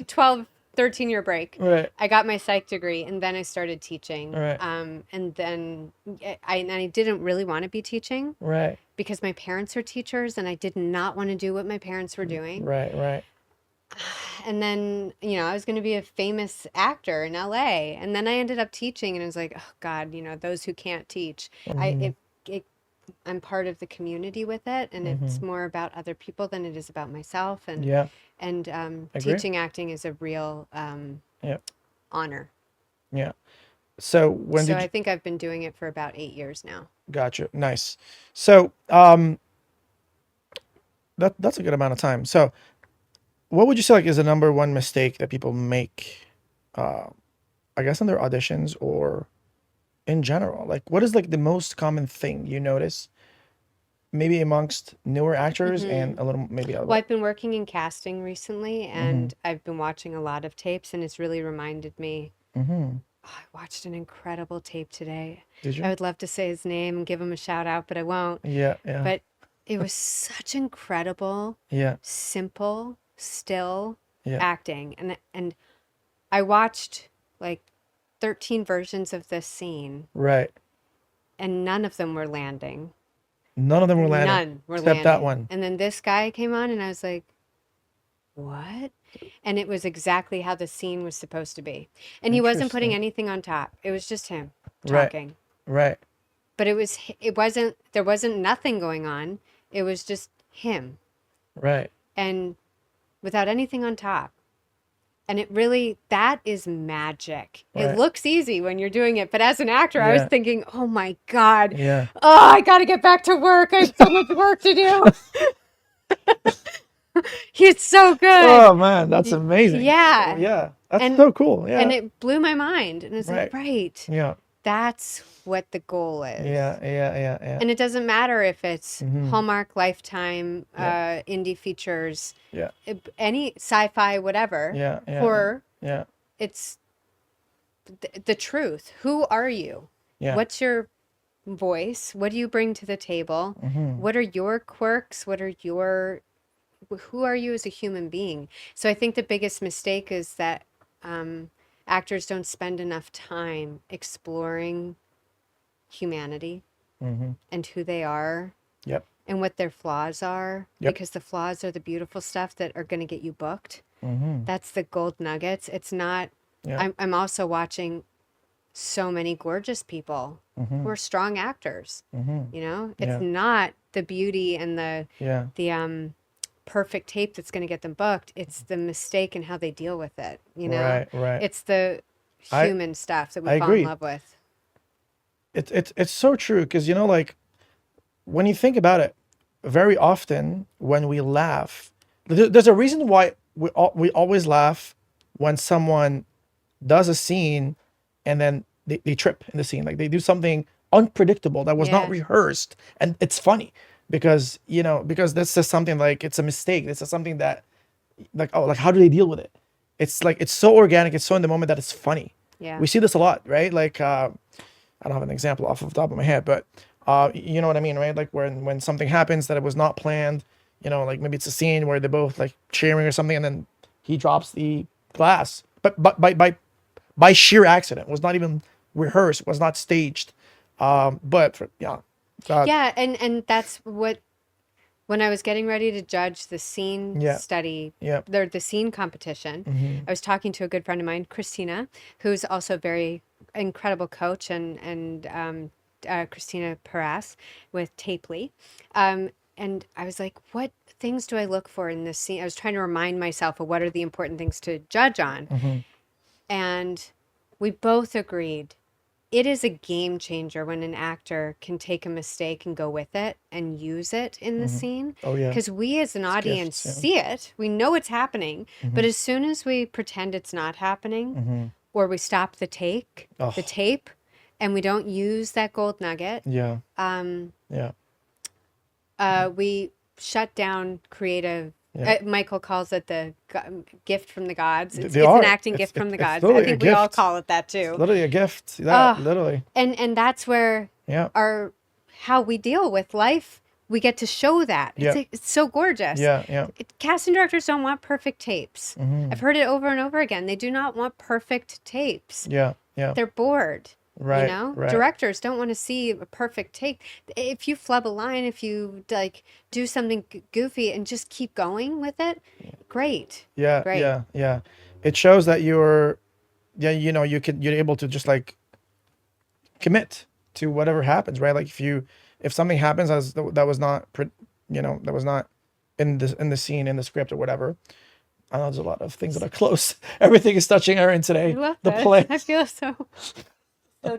[SPEAKER 1] 13-year break.
[SPEAKER 2] Right.
[SPEAKER 1] I got my psych degree and then I started teaching.
[SPEAKER 2] Right.
[SPEAKER 1] And then I didn't really want to be teaching
[SPEAKER 2] Right.
[SPEAKER 1] because my parents are teachers and I did not want to do what my parents were doing.
[SPEAKER 2] Right.
[SPEAKER 1] And then, I was going to be a famous actor in LA. And then I ended up teaching and I was like, oh God, those who can't teach. It I'm part of the community with it, and it's more about other people than it is about myself. And
[SPEAKER 2] Yeah. Agree.
[SPEAKER 1] teaching acting is a real
[SPEAKER 2] Yeah.
[SPEAKER 1] honor.
[SPEAKER 2] Yeah. So when
[SPEAKER 1] So
[SPEAKER 2] did
[SPEAKER 1] I
[SPEAKER 2] you,
[SPEAKER 1] think I've been doing it for about 8 years now.
[SPEAKER 2] gotcha. Nice. So that's a good amount of time. So what would you say like is the number one mistake that people make, I guess in their auditions or in general? Like what is like the most common thing you notice maybe amongst newer actors and a little maybe a
[SPEAKER 1] Well,
[SPEAKER 2] little.
[SPEAKER 1] I've been working in casting recently, and I've been watching a lot of tapes, and it's really reminded me.
[SPEAKER 2] Mm-hmm.
[SPEAKER 1] Oh, I watched an incredible tape today.
[SPEAKER 2] Did you?
[SPEAKER 1] I would love to say his name and give him a shout out, but I won't.
[SPEAKER 2] Yeah, yeah,
[SPEAKER 1] But it was such incredible,
[SPEAKER 2] yeah,
[SPEAKER 1] simple, still
[SPEAKER 2] yeah.
[SPEAKER 1] acting, and I watched like 13 versions of this scene,
[SPEAKER 2] Right.
[SPEAKER 1] and none of them were landing.
[SPEAKER 2] None of them were landing
[SPEAKER 1] None were
[SPEAKER 2] except that
[SPEAKER 1] landing.
[SPEAKER 2] one.
[SPEAKER 1] And then this guy came on, and I was like, what? And it was exactly how the scene was supposed to be. And he wasn't putting
[SPEAKER 2] Interesting.
[SPEAKER 1] anything on top. It was just him
[SPEAKER 2] Right,
[SPEAKER 1] talking.
[SPEAKER 2] right,
[SPEAKER 1] But there wasn't nothing going on. It was just him
[SPEAKER 2] right,
[SPEAKER 1] and without anything on top. And that is magic. It
[SPEAKER 2] right.
[SPEAKER 1] looks easy when you're doing it. But as an actor, I was
[SPEAKER 2] Yeah,
[SPEAKER 1] thinking, oh my God,
[SPEAKER 2] yeah.
[SPEAKER 1] oh, I got to get back to work. I have so much work to do. He's so good.
[SPEAKER 2] Oh man, that's amazing.
[SPEAKER 1] Yeah.
[SPEAKER 2] Yeah, that's
[SPEAKER 1] And
[SPEAKER 2] so cool. Yeah,
[SPEAKER 1] and it blew my mind. And it's like,
[SPEAKER 2] right.
[SPEAKER 1] right,
[SPEAKER 2] Yeah,
[SPEAKER 1] that's what the goal is.
[SPEAKER 2] yeah, yeah, yeah, yeah.
[SPEAKER 1] And it doesn't matter if it's
[SPEAKER 2] Mhm.
[SPEAKER 1] Hallmark, Lifetime,
[SPEAKER 2] Yeah,
[SPEAKER 1] indie features,
[SPEAKER 2] yeah,
[SPEAKER 1] any sci-fi, whatever,
[SPEAKER 2] yeah, yeah,
[SPEAKER 1] horror.
[SPEAKER 2] yeah,
[SPEAKER 1] It's the truth. Who are you?
[SPEAKER 2] yeah.
[SPEAKER 1] What's your voice? What do you bring to the table?
[SPEAKER 2] Mm-hmm.
[SPEAKER 1] What are your quirks? Who are you as a human being? So I think the biggest mistake is that actors don't spend enough time exploring humanity
[SPEAKER 2] Mm-hmm.
[SPEAKER 1] and who they are
[SPEAKER 2] Yep.
[SPEAKER 1] and what their flaws are,
[SPEAKER 2] Yep.
[SPEAKER 1] because the flaws are the beautiful stuff that are going to get you booked.
[SPEAKER 2] Mm-hmm.
[SPEAKER 1] That's the gold nuggets. It's not.
[SPEAKER 2] Yeah.
[SPEAKER 1] I'm also watching so many gorgeous people
[SPEAKER 2] Mm-hmm.
[SPEAKER 1] who are strong actors.
[SPEAKER 2] Mm-hmm.
[SPEAKER 1] You know,
[SPEAKER 2] Yeah.
[SPEAKER 1] it's not the beauty and the
[SPEAKER 2] Yeah.
[SPEAKER 1] perfect tape that's going to get them booked. It's the mistake and how they deal with it. You know,
[SPEAKER 2] Right. Right.
[SPEAKER 1] it's the
[SPEAKER 2] I
[SPEAKER 1] human stuff that we
[SPEAKER 2] I
[SPEAKER 1] fall in
[SPEAKER 2] agree.
[SPEAKER 1] love with.
[SPEAKER 2] It's so true because like when you think about it, very often when we laugh, there's a reason why we always laugh when someone does a scene and then they trip in the scene, like they do something unpredictable that was not
[SPEAKER 1] Yeah.
[SPEAKER 2] rehearsed, and it's funny because because this is something like it's a mistake. This is something that like, oh, like how do they deal with it? It's like it's so organic, it's so in the moment that it's funny.
[SPEAKER 1] Yeah.
[SPEAKER 2] We see this a lot, right? Like I don't have an example off of the top of my head, but you know what I mean, right? Like when something happens that it was not planned, like maybe it's a scene where they're both like cheering or something, and then he drops the glass, but by sheer accident, was not even rehearsed, was not staged. But for, yeah,
[SPEAKER 1] Yeah, and that's what when I was getting ready to judge the scene
[SPEAKER 2] Yeah.
[SPEAKER 1] study,
[SPEAKER 2] yeah,
[SPEAKER 1] the scene competition,
[SPEAKER 2] mhm,
[SPEAKER 1] I was talking to a good friend of mine, Christina, who's also a very incredible coach, and Christina Paras with Tapely. And I was like, what things do I look for in this scene? I was trying to remind myself of what are the important things to judge on.
[SPEAKER 2] mhm,
[SPEAKER 1] And we both agreed it is a game changer when an actor can take a mistake and go with it and use it in the
[SPEAKER 2] mhm.
[SPEAKER 1] scene.
[SPEAKER 2] Oh yeah,
[SPEAKER 1] Because we as an audience
[SPEAKER 2] gifts, yeah.
[SPEAKER 1] see it, we know it's happening, but
[SPEAKER 2] Mhm,
[SPEAKER 1] as soon as we pretend it's not happening,
[SPEAKER 2] mhm.
[SPEAKER 1] or we stop the
[SPEAKER 2] Oh
[SPEAKER 1] tape, and we don't use that gold nugget,
[SPEAKER 2] yeah,
[SPEAKER 1] um,
[SPEAKER 2] yeah,
[SPEAKER 1] we shut down creative.
[SPEAKER 2] yeah.
[SPEAKER 1] Michael calls it the gift from the gods. It's
[SPEAKER 2] They
[SPEAKER 1] an
[SPEAKER 2] are.
[SPEAKER 1] acting gift from the
[SPEAKER 2] It's
[SPEAKER 1] gods. I
[SPEAKER 2] literally a
[SPEAKER 1] think we all
[SPEAKER 2] gift.
[SPEAKER 1] call it that
[SPEAKER 2] It's
[SPEAKER 1] too.
[SPEAKER 2] literally a gift. Yeah,
[SPEAKER 1] Oh,
[SPEAKER 2] literally.
[SPEAKER 1] and that's where
[SPEAKER 2] Yeah,
[SPEAKER 1] how we deal with life. We get to show that.
[SPEAKER 2] yeah,
[SPEAKER 1] It's so gorgeous.
[SPEAKER 2] yeah, yeah.
[SPEAKER 1] Casting directors don't want perfect tapes.
[SPEAKER 2] Mhm.
[SPEAKER 1] I've heard it over and over again. They do not want perfect tapes.
[SPEAKER 2] Yeah, yeah.
[SPEAKER 1] They're bored.
[SPEAKER 2] Right,
[SPEAKER 1] You know,
[SPEAKER 2] right.
[SPEAKER 1] directors don't want to see a perfect take. If you flub a line, if you like do something goofy and just keep going with it, great.
[SPEAKER 2] Yeah,
[SPEAKER 1] Great.
[SPEAKER 2] yeah, yeah. It shows that you're able to just like commit to whatever happens, right? Like if something happens that was not, that was not in the scene, in the script or whatever. I know there's a lot of things that are close. Everything is touching Erin today.
[SPEAKER 1] I love
[SPEAKER 2] The
[SPEAKER 1] this.
[SPEAKER 2] play.
[SPEAKER 1] I feel so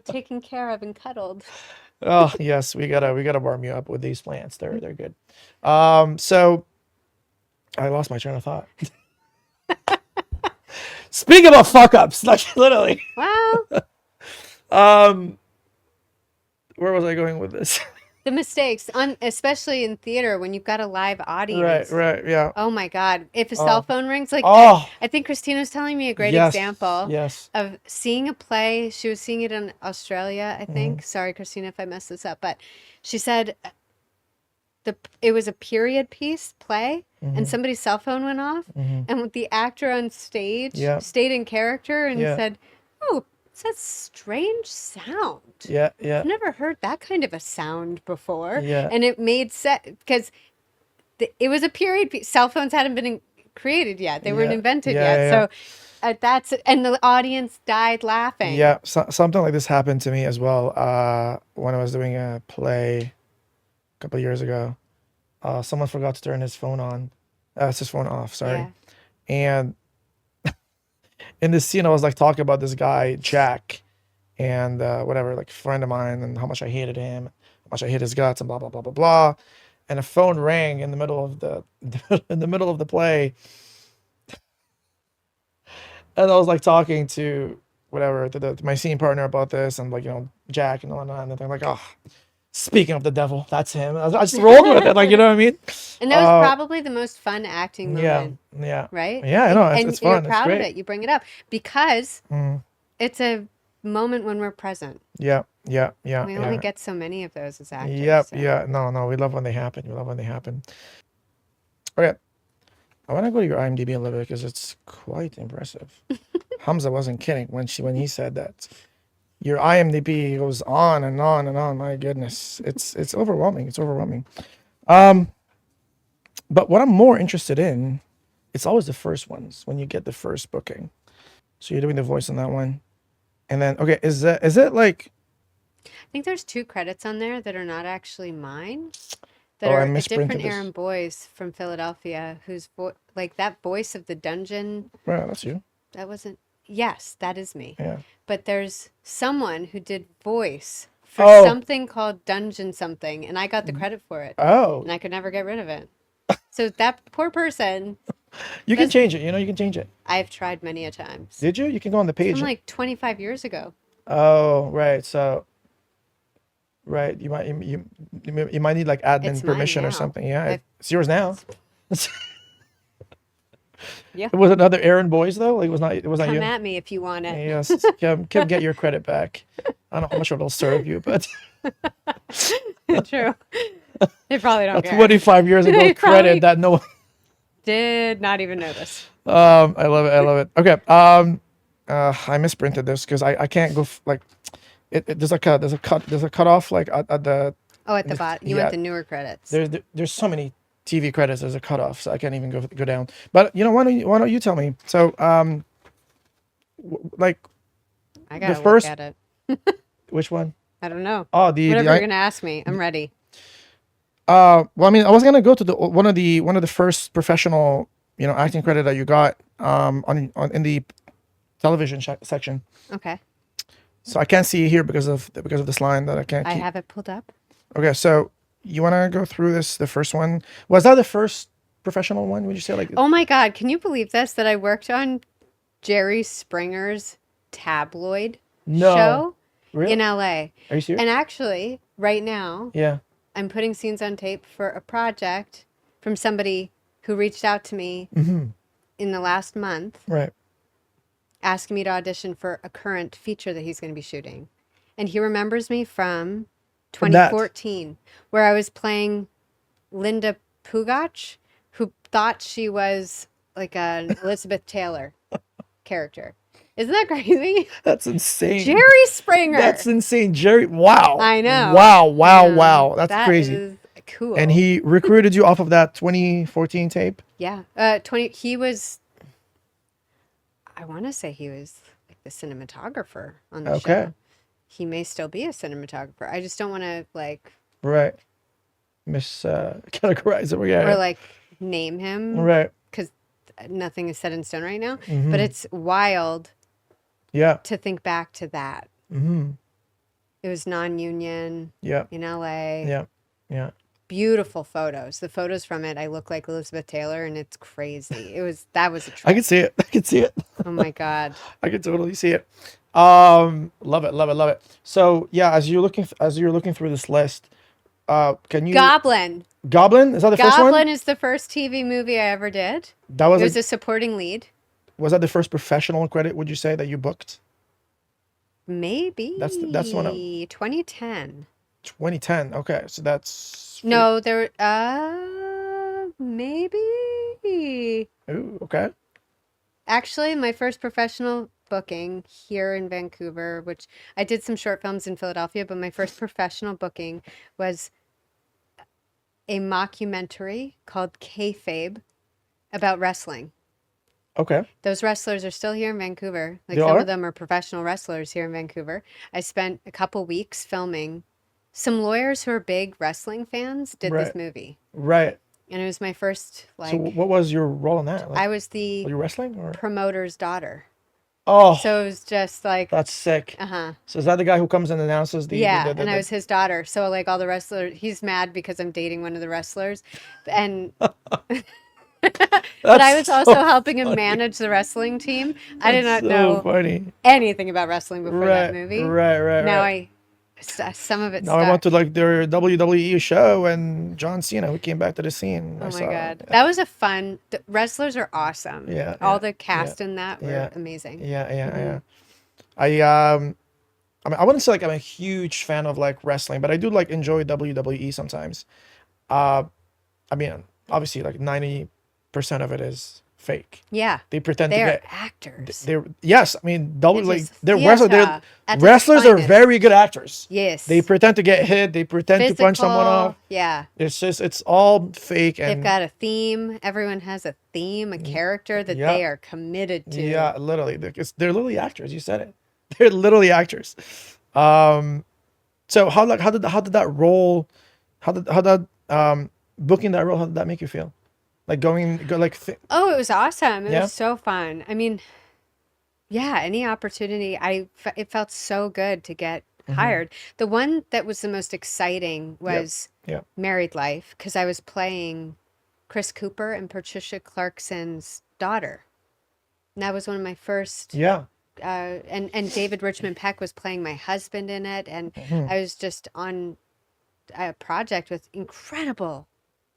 [SPEAKER 1] taken care of and cuddled.
[SPEAKER 2] Oh yes, we gotta warm you up with these plants. They're good. So I lost my train of thought. Speaking of fuck ups, like literally.
[SPEAKER 1] Well,
[SPEAKER 2] Where was I going with this?
[SPEAKER 1] the mistakes, especially in theater when you've got a live audience.
[SPEAKER 2] Right, yeah.
[SPEAKER 1] Oh my God. If a cell phone rings, like
[SPEAKER 2] Oh.
[SPEAKER 1] I think Christina was telling me a great
[SPEAKER 2] Yes,
[SPEAKER 1] example
[SPEAKER 2] yes.
[SPEAKER 1] of seeing a play. She was seeing it in Australia, I think.
[SPEAKER 2] Mm-hmm.
[SPEAKER 1] Sorry, Christina, if I messed this up, but she said it was a period piece play and somebody's cell phone went off and the actor on stage stayed in character and said, "Oh, it's a strange sound.
[SPEAKER 2] Yeah.
[SPEAKER 1] I've never heard that kind of a sound before."
[SPEAKER 2] Yeah.
[SPEAKER 1] And it made sense because it was a period piece. Cell phones hadn't been created yet. They weren't invented yet. So that's and the audience died laughing.
[SPEAKER 2] Yeah, something like this happened to me as well. When I was doing a play a couple of years ago, someone forgot to turn his phone on, his phone off. Sorry, and in this scene, I was like talking about this guy Jack, and whatever, like a friend of mine, and how much I hated him, how much I hate his guts, and blah blah blah blah blah. And a phone rang in the middle of the play. And I was like talking to whatever to my scene partner about this, and like Jack and all that, and they're like, "Oh, speaking of the devil, that's him." I just rolled with it, like you know what I mean.
[SPEAKER 1] And that was probably the most fun acting moment.
[SPEAKER 2] Yeah.
[SPEAKER 1] Right.
[SPEAKER 2] Yeah, I know. It's fun.
[SPEAKER 1] You're proud of it. You bring it up because it's a moment when we're present.
[SPEAKER 2] Yeah.
[SPEAKER 1] We only get so many of those as actors.
[SPEAKER 2] Yep.
[SPEAKER 1] So.
[SPEAKER 2] Yeah. No. We love when they happen. Okay. I want to go to your IMDb a little bit because it's quite impressive. Hamza wasn't kidding when he said that. Your IMDb goes on and on and on. My goodness, it's overwhelming. It's overwhelming. But what I'm more interested in, it's always the first ones when you get the first booking. So you're doing the voice on that one, and then okay, is it like?
[SPEAKER 1] I think there's 2 credits on there that are not actually mine. That
[SPEAKER 2] I
[SPEAKER 1] are a
[SPEAKER 2] misprinted
[SPEAKER 1] different
[SPEAKER 2] this.
[SPEAKER 1] Erin Boyes from Philadelphia, who's like that voice of the dungeon.
[SPEAKER 2] Right, that's you.
[SPEAKER 1] That wasn't. Yes, that is me.
[SPEAKER 2] Yeah.
[SPEAKER 1] But there's someone who did voice for something called Dungeon something, and I got the credit for it.
[SPEAKER 2] Oh.
[SPEAKER 1] And I could never get rid of it. So that poor person.
[SPEAKER 2] You can change it. You can change it.
[SPEAKER 1] I've tried many a times.
[SPEAKER 2] Did you? You can go on the page.
[SPEAKER 1] From like 25 years ago.
[SPEAKER 2] Oh, right. So. Right, you might need like admin permission or something. Yeah, it's yours now.
[SPEAKER 1] Yeah.
[SPEAKER 2] It was another Erin Boyes though. Like it was not you.
[SPEAKER 1] Come at me if you want it.
[SPEAKER 2] Yes, Kim, get your credit back. I don't know how much it'll serve you, but
[SPEAKER 1] true. They probably don't care.
[SPEAKER 2] 25 years ago credit that no one
[SPEAKER 1] did not even notice.
[SPEAKER 2] I love it. Okay. I misprinted this because I can't go like. There's a cutoff like at the.
[SPEAKER 1] Oh, at the bottom. You want the newer credits.
[SPEAKER 2] There's so many TV credits. There's a cutoff, so I can't even go down. But why don't you tell me? So like.
[SPEAKER 1] I gotta look at it.
[SPEAKER 2] Which one?
[SPEAKER 1] I don't know.
[SPEAKER 2] Oh,
[SPEAKER 1] whatever you're gonna ask me, I'm ready.
[SPEAKER 2] Well, I mean, I was gonna go to one of the first professional acting credit that you got in the television section.
[SPEAKER 1] Okay.
[SPEAKER 2] So I can't see it here because of this line that I can't.
[SPEAKER 1] I have it pulled up.
[SPEAKER 2] Okay, so you want to go through the first one? Was that the first professional one? Would you say like?
[SPEAKER 1] Oh my God! Can you believe this? That I worked on Jerry Springer's tabloid show in LA.
[SPEAKER 2] Are you serious?
[SPEAKER 1] And actually, right now,
[SPEAKER 2] yeah,
[SPEAKER 1] I'm putting scenes on tape for a project from somebody who reached out to me in the last month.
[SPEAKER 2] Right.
[SPEAKER 1] Asking me to audition for a current feature that he's going to be shooting. And he remembers me from 2014, where I was playing Linda Pugach, who thought she was like an Elizabeth Taylor character. Isn't that crazy?
[SPEAKER 2] That's insane.
[SPEAKER 1] Jerry Springer.
[SPEAKER 2] That's insane. Jerry. Wow.
[SPEAKER 1] I know.
[SPEAKER 2] Wow. That's crazy.
[SPEAKER 1] Is cool.
[SPEAKER 2] And he recruited you off of that 2014 tape?
[SPEAKER 1] Yeah. He was... I want to say he was like the cinematographer on the show. he may still be a cinematographer. I just don't want to like
[SPEAKER 2] Right. Categorize it. Yeah.
[SPEAKER 1] or like name him
[SPEAKER 2] Right.
[SPEAKER 1] because nothing is set in stone right now.
[SPEAKER 2] Mm-hmm.
[SPEAKER 1] But it's wild
[SPEAKER 2] Yeah.
[SPEAKER 1] to think back to that.
[SPEAKER 2] Mm-hmm.
[SPEAKER 1] It was non-union
[SPEAKER 2] Yeah.
[SPEAKER 1] in LA.
[SPEAKER 2] Yeah. Yeah.
[SPEAKER 1] Beautiful photos. The photos from it, I look like Elizabeth Taylor, and it's crazy. That was a trip.
[SPEAKER 2] I can see it. I can see it.
[SPEAKER 1] Oh my god.
[SPEAKER 2] I can totally see it. Love it. Love it. Love it. So yeah, as you're looking through this list, can you
[SPEAKER 1] Goblin.
[SPEAKER 2] Goblin? Is that the first one?
[SPEAKER 1] Goblin is the first TV movie I ever did.
[SPEAKER 2] That was
[SPEAKER 1] It was a supporting lead.
[SPEAKER 2] was that the first professional credit? Would you say that you booked?
[SPEAKER 1] Maybe.
[SPEAKER 2] That's the one.
[SPEAKER 1] 2010.
[SPEAKER 2] 2010. Okay, so that's
[SPEAKER 1] No, there. Maybe.
[SPEAKER 2] Ooh, okay.
[SPEAKER 1] Actually, my first professional booking here in Vancouver, which I did some short films in Philadelphia, but my first professional booking was a mockumentary called Kayfabe about wrestling.
[SPEAKER 2] Okay.
[SPEAKER 1] Those wrestlers are still here in Vancouver. Like
[SPEAKER 2] They
[SPEAKER 1] some
[SPEAKER 2] are?
[SPEAKER 1] of them are professional wrestlers here in Vancouver. I spent a couple weeks filming. Some lawyers who are big wrestling fans did this
[SPEAKER 2] Right.
[SPEAKER 1] movie.
[SPEAKER 2] Right.
[SPEAKER 1] And it was my first
[SPEAKER 2] So what was your role in that? Like,
[SPEAKER 1] I was
[SPEAKER 2] were
[SPEAKER 1] the
[SPEAKER 2] you wrestling or?
[SPEAKER 1] promoter's daughter.
[SPEAKER 2] Oh,
[SPEAKER 1] So it was just like
[SPEAKER 2] that's sick.
[SPEAKER 1] uh-huh.
[SPEAKER 2] So is that the guy who comes and announces the?
[SPEAKER 1] Yeah, and I was his daughter. So like all the wrestlers, he's mad because I'm dating one of the wrestlers, and but I was also helping him manage the wrestling team. I did not
[SPEAKER 2] so
[SPEAKER 1] know
[SPEAKER 2] funny.
[SPEAKER 1] anything about wrestling before that
[SPEAKER 2] Right.
[SPEAKER 1] movie.
[SPEAKER 2] Right.
[SPEAKER 1] Now
[SPEAKER 2] Right.
[SPEAKER 1] some of it
[SPEAKER 2] Now
[SPEAKER 1] stuck.
[SPEAKER 2] I went to like their WWE show and John Cena who came back to the scene.
[SPEAKER 1] Oh
[SPEAKER 2] I
[SPEAKER 1] my
[SPEAKER 2] saw
[SPEAKER 1] god, that was a fun. The wrestlers are awesome.
[SPEAKER 2] Yeah,
[SPEAKER 1] all
[SPEAKER 2] yeah,
[SPEAKER 1] the cast
[SPEAKER 2] yeah,
[SPEAKER 1] in that were
[SPEAKER 2] yeah.
[SPEAKER 1] amazing.
[SPEAKER 2] Yeah.
[SPEAKER 1] Mhm.
[SPEAKER 2] I mean, I wouldn't say like I'm a huge fan of like wrestling, but I do like enjoy WWE sometimes. I mean, obviously like 90% of it is fake.
[SPEAKER 1] Yeah,
[SPEAKER 2] They pretend to
[SPEAKER 1] they are
[SPEAKER 2] get
[SPEAKER 1] actors.
[SPEAKER 2] they're yes, I mean double
[SPEAKER 1] It
[SPEAKER 2] like
[SPEAKER 1] is
[SPEAKER 2] they're wrestlers.
[SPEAKER 1] theater
[SPEAKER 2] They're
[SPEAKER 1] at its
[SPEAKER 2] wrestlers are
[SPEAKER 1] finest.
[SPEAKER 2] very good actors.
[SPEAKER 1] Yes,
[SPEAKER 2] They pretend to get hit. They pretend to punch someone
[SPEAKER 1] Physical,
[SPEAKER 2] off.
[SPEAKER 1] Yeah,
[SPEAKER 2] It's all fake
[SPEAKER 1] they've
[SPEAKER 2] and
[SPEAKER 1] got a theme. Everyone has a theme, a character that
[SPEAKER 2] yeah.
[SPEAKER 1] they are committed to.
[SPEAKER 2] yeah, literally, they're literally actors. You said it. They're literally actors. So how did that role, how did booking that role, how did that make you feel? Like
[SPEAKER 1] Oh, it was awesome. It
[SPEAKER 2] Yeah?
[SPEAKER 1] was so fun. I mean, yeah, any opportunity. It felt so good to get hired. The one that was the most exciting was
[SPEAKER 2] Yeah.
[SPEAKER 1] Married Life because I was playing Chris Cooper and Patricia Clarkson's daughter. And that was one of my first.
[SPEAKER 2] Yeah.
[SPEAKER 1] And David Richmond Peck was playing my husband in it, and I was just on a project with incredible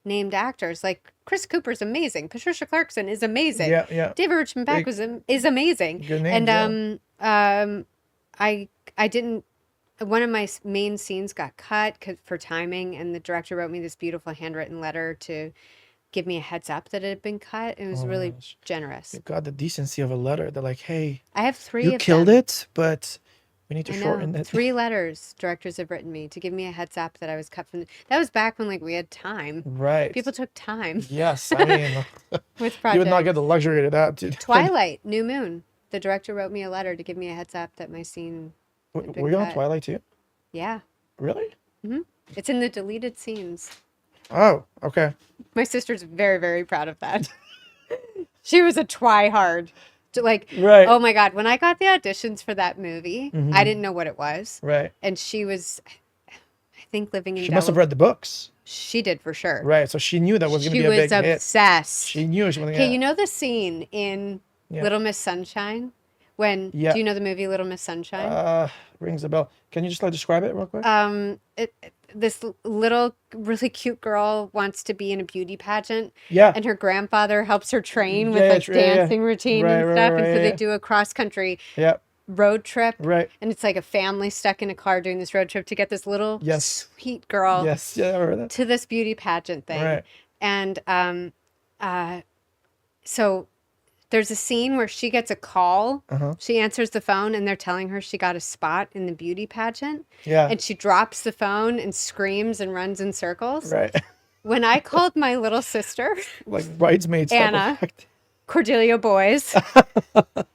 [SPEAKER 1] named actors. Like Chris Cooper's amazing, Patricia Clarkson is amazing,
[SPEAKER 2] Yeah.
[SPEAKER 1] David Richmond Peck is amazing,
[SPEAKER 2] Good names,
[SPEAKER 1] and I didn't. One of my main scenes got cut for timing, and the director wrote me this beautiful handwritten letter to give me a heads up that it had been cut. It was really
[SPEAKER 2] gosh.
[SPEAKER 1] generous.
[SPEAKER 2] You got the decency of a letter. They're like, hey,
[SPEAKER 1] I have 3
[SPEAKER 2] you
[SPEAKER 1] of
[SPEAKER 2] killed
[SPEAKER 1] them.
[SPEAKER 2] it, but we need to
[SPEAKER 1] I
[SPEAKER 2] shorten
[SPEAKER 1] know.
[SPEAKER 2] it.
[SPEAKER 1] 3 letters directors have written me to give me a heads up that I was cut from. That was back when like we had time.
[SPEAKER 2] Right.
[SPEAKER 1] People took time
[SPEAKER 2] Yes, I mean,
[SPEAKER 1] with
[SPEAKER 2] you would not
[SPEAKER 1] projects.
[SPEAKER 2] get the luxury of that. Dude.
[SPEAKER 1] Twilight, New Moon. The director wrote me a letter to give me a heads up that my scene had been
[SPEAKER 2] Were you on
[SPEAKER 1] cut.
[SPEAKER 2] Twilight too?
[SPEAKER 1] Yeah,
[SPEAKER 2] Really?
[SPEAKER 1] it's in the deleted scenes.
[SPEAKER 2] Oh, okay.
[SPEAKER 1] My sister's very, very proud of that. She was a try-hard. Like,
[SPEAKER 2] Right.
[SPEAKER 1] oh my God, when I got the auditions for that movie, I didn't know what it was.
[SPEAKER 2] Right.
[SPEAKER 1] And she was, I think, living in
[SPEAKER 2] She must have read the books.
[SPEAKER 1] She did for sure.
[SPEAKER 2] Right. So she knew that was going to
[SPEAKER 1] She
[SPEAKER 2] be a
[SPEAKER 1] was
[SPEAKER 2] big hit.
[SPEAKER 1] obsessed.
[SPEAKER 2] She knew she was going
[SPEAKER 1] Okay,
[SPEAKER 2] to
[SPEAKER 1] you know the scene in
[SPEAKER 2] Yeah.
[SPEAKER 1] Little Miss Sunshine? When,
[SPEAKER 2] Yeah.
[SPEAKER 1] do you know the movie Little Miss Sunshine?
[SPEAKER 2] Rings a bell. Can you just like describe it real quick?
[SPEAKER 1] This little, really cute girl wants to be in a beauty pageant,
[SPEAKER 2] Yeah.
[SPEAKER 1] and her grandfather helps her train with
[SPEAKER 2] Yeah,
[SPEAKER 1] like
[SPEAKER 2] yeah, yeah.
[SPEAKER 1] dancing routine and
[SPEAKER 2] Right,
[SPEAKER 1] stuff.
[SPEAKER 2] right,
[SPEAKER 1] And so
[SPEAKER 2] right,
[SPEAKER 1] they
[SPEAKER 2] yeah.
[SPEAKER 1] do a cross country
[SPEAKER 2] Yeah.
[SPEAKER 1] road trip,
[SPEAKER 2] Right.
[SPEAKER 1] and it's like a family stuck in a car doing this road trip to get this little
[SPEAKER 2] Yes.
[SPEAKER 1] sweet girl
[SPEAKER 2] Yes. Yeah, I remember that.
[SPEAKER 1] to this beauty pageant thing.
[SPEAKER 2] Right.
[SPEAKER 1] And so there's a scene where she gets a call. She answers the phone, and they're telling her she got a spot in the beauty pageant.
[SPEAKER 2] Yeah.
[SPEAKER 1] And she drops the phone and screams and runs in circles.
[SPEAKER 2] Right.
[SPEAKER 1] When I called my little sister,
[SPEAKER 2] Like bridesmaids. type
[SPEAKER 1] Anna.
[SPEAKER 2] effect.
[SPEAKER 1] Cordelia Boyes.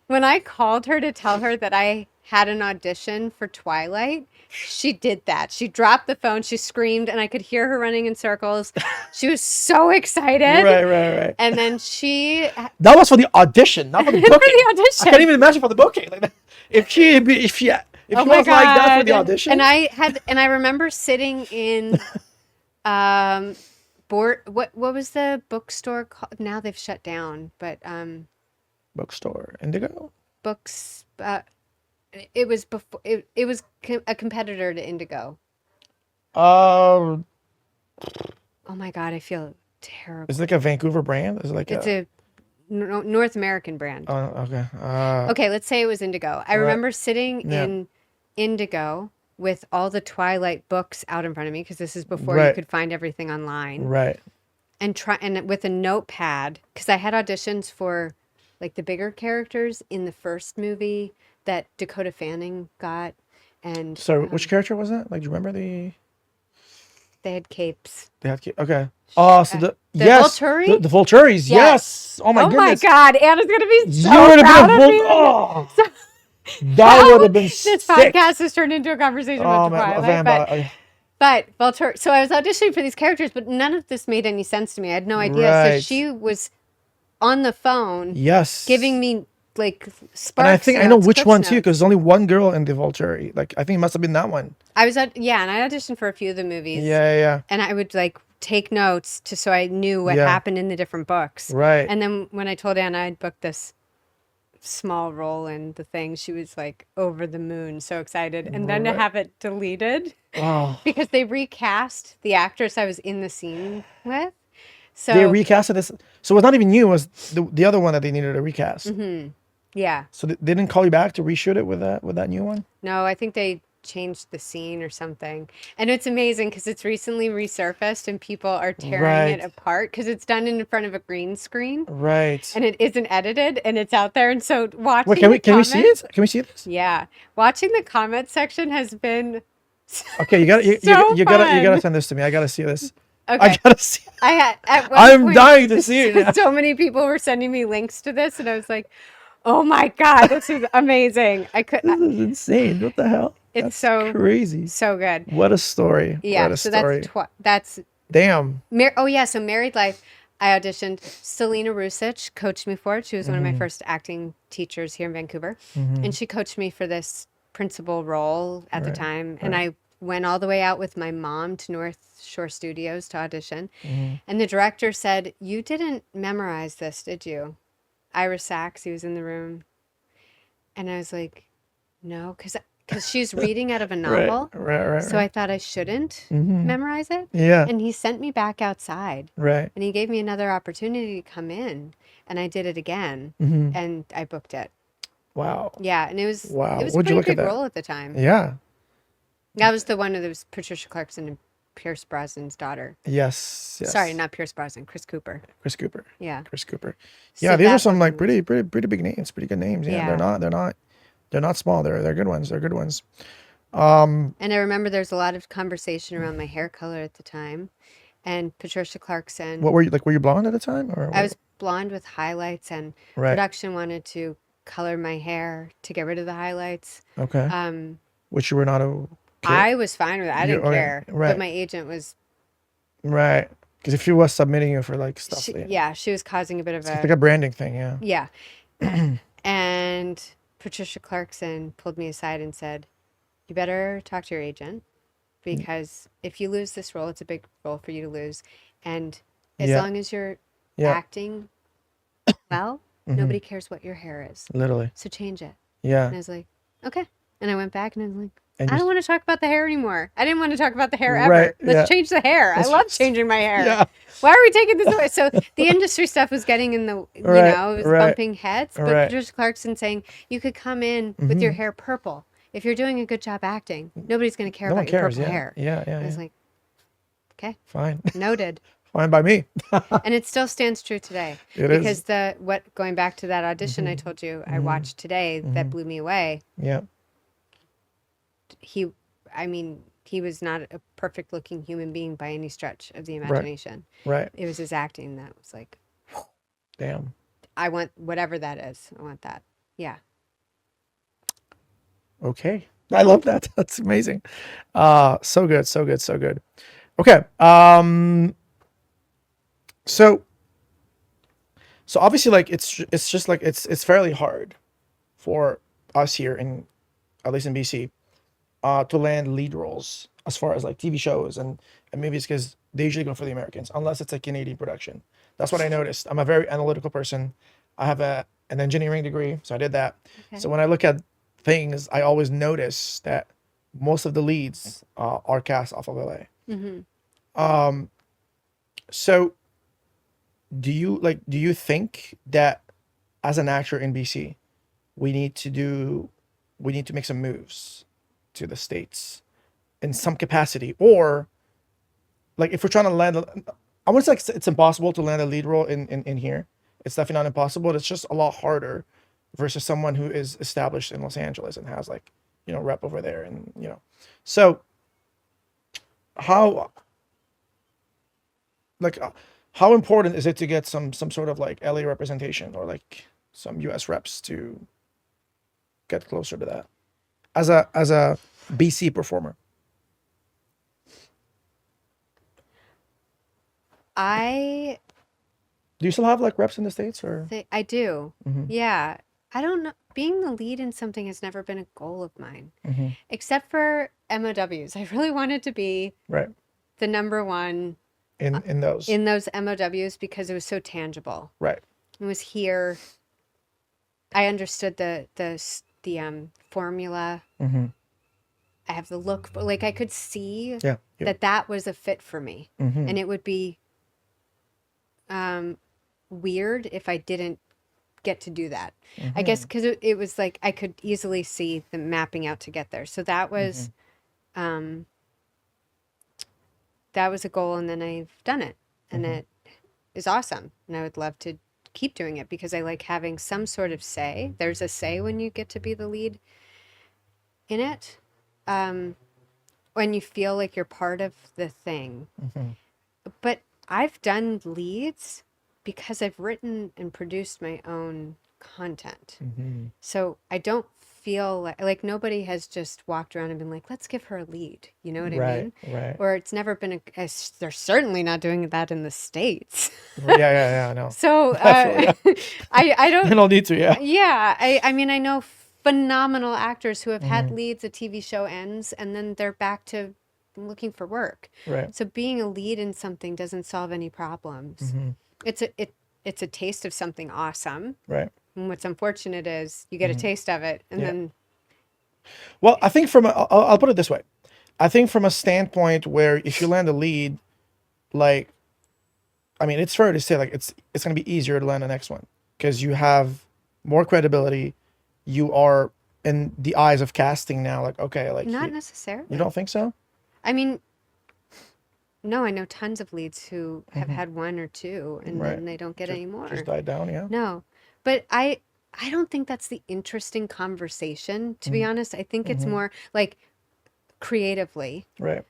[SPEAKER 1] When I called her to tell her that I had an audition for Twilight, she did that. She dropped the phone, she screamed, and I could hear her running in circles. She was so excited.
[SPEAKER 2] Right.
[SPEAKER 1] And then she
[SPEAKER 2] That was for the audition, not for the
[SPEAKER 1] for
[SPEAKER 2] booking.
[SPEAKER 1] the audition.
[SPEAKER 2] I can't even imagine for the booking. Like that. If she
[SPEAKER 1] Oh
[SPEAKER 2] was
[SPEAKER 1] my
[SPEAKER 2] like that for the
[SPEAKER 1] God.
[SPEAKER 2] audition.
[SPEAKER 1] And I remember sitting in what was the bookstore called? Now they've shut down, but
[SPEAKER 2] Bookstore Indigo.
[SPEAKER 1] books it was before it was a competitor to Indigo.
[SPEAKER 2] Um,
[SPEAKER 1] Oh my God, I feel terrible.
[SPEAKER 2] it's like a Vancouver brand. It's like
[SPEAKER 1] It's a North American brand.
[SPEAKER 2] Oh, okay.
[SPEAKER 1] Okay, let's say it was Indigo. I remember sitting in Indigo with all the Twilight books out in front of me, because this is before you could find everything online.
[SPEAKER 2] Right.
[SPEAKER 1] And with a notepad, because I had auditions for like the bigger characters in the first movie that Dakota Fanning got. And
[SPEAKER 2] So which character was that? Like, do you remember
[SPEAKER 1] they had capes.
[SPEAKER 2] they had okay. Oh, so the yes,
[SPEAKER 1] Volturi?
[SPEAKER 2] the Volturis. Yes. Oh my
[SPEAKER 1] Oh
[SPEAKER 2] goodness.
[SPEAKER 1] my God, Anna's gonna be so
[SPEAKER 2] You would
[SPEAKER 1] proud
[SPEAKER 2] have
[SPEAKER 1] of
[SPEAKER 2] been
[SPEAKER 1] me.
[SPEAKER 2] oh, that would have been
[SPEAKER 1] This
[SPEAKER 2] sick.
[SPEAKER 1] podcast has turned into a conversation
[SPEAKER 2] Oh
[SPEAKER 1] about
[SPEAKER 2] man,
[SPEAKER 1] Twilight, but Volturi. So I was auditioning for these characters, but none of this made any sense to me. I had no idea. So
[SPEAKER 2] Right.
[SPEAKER 1] she was on the phone,
[SPEAKER 2] yes,
[SPEAKER 1] giving me like sparks.
[SPEAKER 2] And I think I know
[SPEAKER 1] notes,
[SPEAKER 2] which
[SPEAKER 1] Cliff
[SPEAKER 2] one too,
[SPEAKER 1] notes.
[SPEAKER 2] because there's only one girl in the Volturi. Like I think it must have been that one.
[SPEAKER 1] I was and I auditioned for a few of the movies.
[SPEAKER 2] Yeah.
[SPEAKER 1] And I would like take notes so I knew what happened in the different books.
[SPEAKER 2] Right.
[SPEAKER 1] And then when I told Anna I'd booked this small role in the thing, she was like over the moon, so excited. And then to have it deleted because they recast the actress I was in the scene with. So
[SPEAKER 2] they recasted this. So it's not even you. It was the other one that they needed to recast.
[SPEAKER 1] yeah.
[SPEAKER 2] So they didn't call you back to reshoot it with that new one?
[SPEAKER 1] No, I think they changed the scene or something. And it's amazing because it's recently resurfaced and people are tearing it apart because it's done in front of a green screen.
[SPEAKER 2] Right.
[SPEAKER 1] And it isn't edited and it's out there. And so watching
[SPEAKER 2] Wait, can we see it? Can we see this?
[SPEAKER 1] Yeah. Watching the comment section has been
[SPEAKER 2] Okay, you gotta send this to me. I gotta see this.
[SPEAKER 1] Okay.
[SPEAKER 2] I gotta see it.
[SPEAKER 1] I had at one
[SPEAKER 2] I'm
[SPEAKER 1] point,
[SPEAKER 2] dying to see it now.
[SPEAKER 1] so many people were sending me links to this and I was like, oh my God, this is amazing.
[SPEAKER 2] This is insane. What the hell?
[SPEAKER 1] It's
[SPEAKER 2] That's
[SPEAKER 1] so
[SPEAKER 2] crazy.
[SPEAKER 1] So good.
[SPEAKER 2] What a story.
[SPEAKER 1] Yeah.
[SPEAKER 2] What a
[SPEAKER 1] So
[SPEAKER 2] story.
[SPEAKER 1] that's
[SPEAKER 2] Damn.
[SPEAKER 1] So Married Life, I auditioned. Selena Rusich coached me for it. She was one of my first acting teachers here in Vancouver. And she coached me for this principal role at the time. And I went all the way out with my mom to North Shore Studios to audition. And the director said, "You didn't memorize this, did you?" Ira Sachs, he was in the room. And I was like, no, because she's reading out of a novel.
[SPEAKER 2] Right.
[SPEAKER 1] So I thought I shouldn't memorize it.
[SPEAKER 2] Yeah.
[SPEAKER 1] And he sent me back outside.
[SPEAKER 2] Right.
[SPEAKER 1] And he gave me another opportunity to come in. And I did it again. And I booked it.
[SPEAKER 2] Wow.
[SPEAKER 1] Yeah. And it was,
[SPEAKER 2] Wow.
[SPEAKER 1] it was a
[SPEAKER 2] What'd you
[SPEAKER 1] pretty
[SPEAKER 2] look at
[SPEAKER 1] big
[SPEAKER 2] that?
[SPEAKER 1] role at the time.
[SPEAKER 2] Yeah.
[SPEAKER 1] That was the one that was Patricia Clarkson and Pierce Brosnan's daughter.
[SPEAKER 2] Yes.
[SPEAKER 1] Sorry, not Pierce Brosnan, Chris Cooper.
[SPEAKER 2] Chris Cooper.
[SPEAKER 1] Yeah.
[SPEAKER 2] Chris Cooper.
[SPEAKER 1] So
[SPEAKER 2] Yeah, these are
[SPEAKER 1] that
[SPEAKER 2] some like
[SPEAKER 1] one
[SPEAKER 2] pretty big names, pretty good names. Yeah,
[SPEAKER 1] Yeah.
[SPEAKER 2] they're not small. They're good ones. They're good ones.
[SPEAKER 1] And I remember there's a lot of conversation around my hair color at the time. And Patricia Clarkson.
[SPEAKER 2] What were you like? Were you blonde at the time, or
[SPEAKER 1] I was blonde with highlights, and
[SPEAKER 2] Right.
[SPEAKER 1] production wanted to color my hair to get rid of the highlights.
[SPEAKER 2] okay? Which you were not okay.
[SPEAKER 1] I was fine with it. I didn't
[SPEAKER 2] okay,
[SPEAKER 1] care.
[SPEAKER 2] right.
[SPEAKER 1] But my agent was,
[SPEAKER 2] Right, because if she was submitting you for like stuff,
[SPEAKER 1] she was causing a bit of
[SPEAKER 2] it's like a branding thing. Yeah.
[SPEAKER 1] Yeah. And Patricia Clarkson pulled me aside and said, "You better talk to your agent because if you lose this role, it's a big role for you to lose. And as
[SPEAKER 2] Yeah.
[SPEAKER 1] long as you're
[SPEAKER 2] Yeah.
[SPEAKER 1] acting well, nobody cares what your hair is.
[SPEAKER 2] Literally.
[SPEAKER 1] So change it."
[SPEAKER 2] Yeah.
[SPEAKER 1] And I was like, okay. And I went back and I was like,
[SPEAKER 2] And
[SPEAKER 1] I
[SPEAKER 2] you-
[SPEAKER 1] don't want to talk about the hair anymore. I didn't want to talk about the hair ever.
[SPEAKER 2] Right,
[SPEAKER 1] Let's
[SPEAKER 2] yeah.
[SPEAKER 1] change the hair. I love changing my hair.
[SPEAKER 2] Yeah.
[SPEAKER 1] Why are we taking this away? So the industry stuff was getting in the, it was bumping heads. But
[SPEAKER 2] right.
[SPEAKER 1] Patricia Clarkson saying, you could come in with your hair purple. If you're doing a good job acting, nobody's going to care
[SPEAKER 2] No one
[SPEAKER 1] about your
[SPEAKER 2] cares.
[SPEAKER 1] purple
[SPEAKER 2] Yeah.
[SPEAKER 1] hair.
[SPEAKER 2] Yeah.
[SPEAKER 1] I
[SPEAKER 2] Yeah.
[SPEAKER 1] was like, okay,
[SPEAKER 2] Fine.
[SPEAKER 1] noted.
[SPEAKER 2] Fine by me.
[SPEAKER 1] And it still stands true today.
[SPEAKER 2] It is.
[SPEAKER 1] Because going back to that audition I told you I watched today that blew me away.
[SPEAKER 2] Yeah.
[SPEAKER 1] He was not a perfect looking human being by any stretch of the imagination.
[SPEAKER 2] Right.
[SPEAKER 1] It was his acting that was like,
[SPEAKER 2] Damn.
[SPEAKER 1] I want whatever that is. I want that. Yeah.
[SPEAKER 2] Okay. I love that. That's amazing. So good, so good, so good. Okay. So obviously, like it's just like it's fairly hard for us here in, at least in BC, to land lead roles as far as like TV shows and movies, because they usually go for the Americans unless it's a Canadian production. That's what I noticed. I'm a very analytical person. I have an engineering degree, so I did that.
[SPEAKER 1] Okay.
[SPEAKER 2] So when I look at things, I always notice that most of the leads are cast off of LA.
[SPEAKER 1] Mm-hmm.
[SPEAKER 2] So do you think that as an actor in BC, we need to make some moves to the States in some capacity, or like if we're trying to land, I wouldn't say like it's impossible to land a lead role in here. It's definitely not impossible. It's just a lot harder versus someone who is established in Los Angeles and has like, rep over there, and so how like how important is it to get some sort of like LA representation, or like some US reps to get closer to that as a BC performer?
[SPEAKER 1] I
[SPEAKER 2] Do you still have like reps in the States, or?
[SPEAKER 1] I do.
[SPEAKER 2] Mm-hmm.
[SPEAKER 1] Yeah. I don't know. Being the lead in something has never been a goal of mine,
[SPEAKER 2] Mm-hmm.
[SPEAKER 1] except for MOWs. I really wanted to be
[SPEAKER 2] Right.
[SPEAKER 1] the number one
[SPEAKER 2] In those.
[SPEAKER 1] in those MOWs because it was so tangible.
[SPEAKER 2] Right.
[SPEAKER 1] It was here. I understood the formula.
[SPEAKER 2] Mm-hmm.
[SPEAKER 1] I have the look, but like I could see
[SPEAKER 2] Yeah.
[SPEAKER 1] that was a fit for me,
[SPEAKER 2] Mm-hmm.
[SPEAKER 1] and it would be weird if I didn't get to do that. I guess because it was like I could easily see the mapping out to get there. So that was a goal, and then I've done it, and it is awesome, and I would love to keep doing it because I like having some sort of say. There's a say when you get to be the lead in it, when you feel like you're part of the thing. But I've done leads because I've written and produced my own content. So I don't feel like nobody has just walked around and been like, let's give her a lead. You know what I mean?
[SPEAKER 2] Right.
[SPEAKER 1] Or it's never been they're certainly not doing that in the States.
[SPEAKER 2] Yeah, I know.
[SPEAKER 1] So I don't.
[SPEAKER 2] You don't need to, yeah.
[SPEAKER 1] Yeah, I mean, I know phenomenal actors who have had leads, a TV show ends, and then they're back to looking for work.
[SPEAKER 2] Right.
[SPEAKER 1] So being a lead in something doesn't solve any problems. It's a taste of something awesome.
[SPEAKER 2] Right.
[SPEAKER 1] And what's unfortunate is you get a taste of it, and then
[SPEAKER 2] Well, I think I'll put it this way. I think from a standpoint where if you land a lead, like, I mean, it's fair to say like it's going to be easier to land the next one because you have more credibility. You are in the eyes of casting now. Like, okay, like
[SPEAKER 1] not necessarily.
[SPEAKER 2] you don't think so?
[SPEAKER 1] I mean, no, I know tons of leads who have had one or two, and then they don't get any more.
[SPEAKER 2] Just died down, yeah.
[SPEAKER 1] No, but I don't think that's the interesting conversation, to be honest. I think it's more like creatively.
[SPEAKER 2] Right.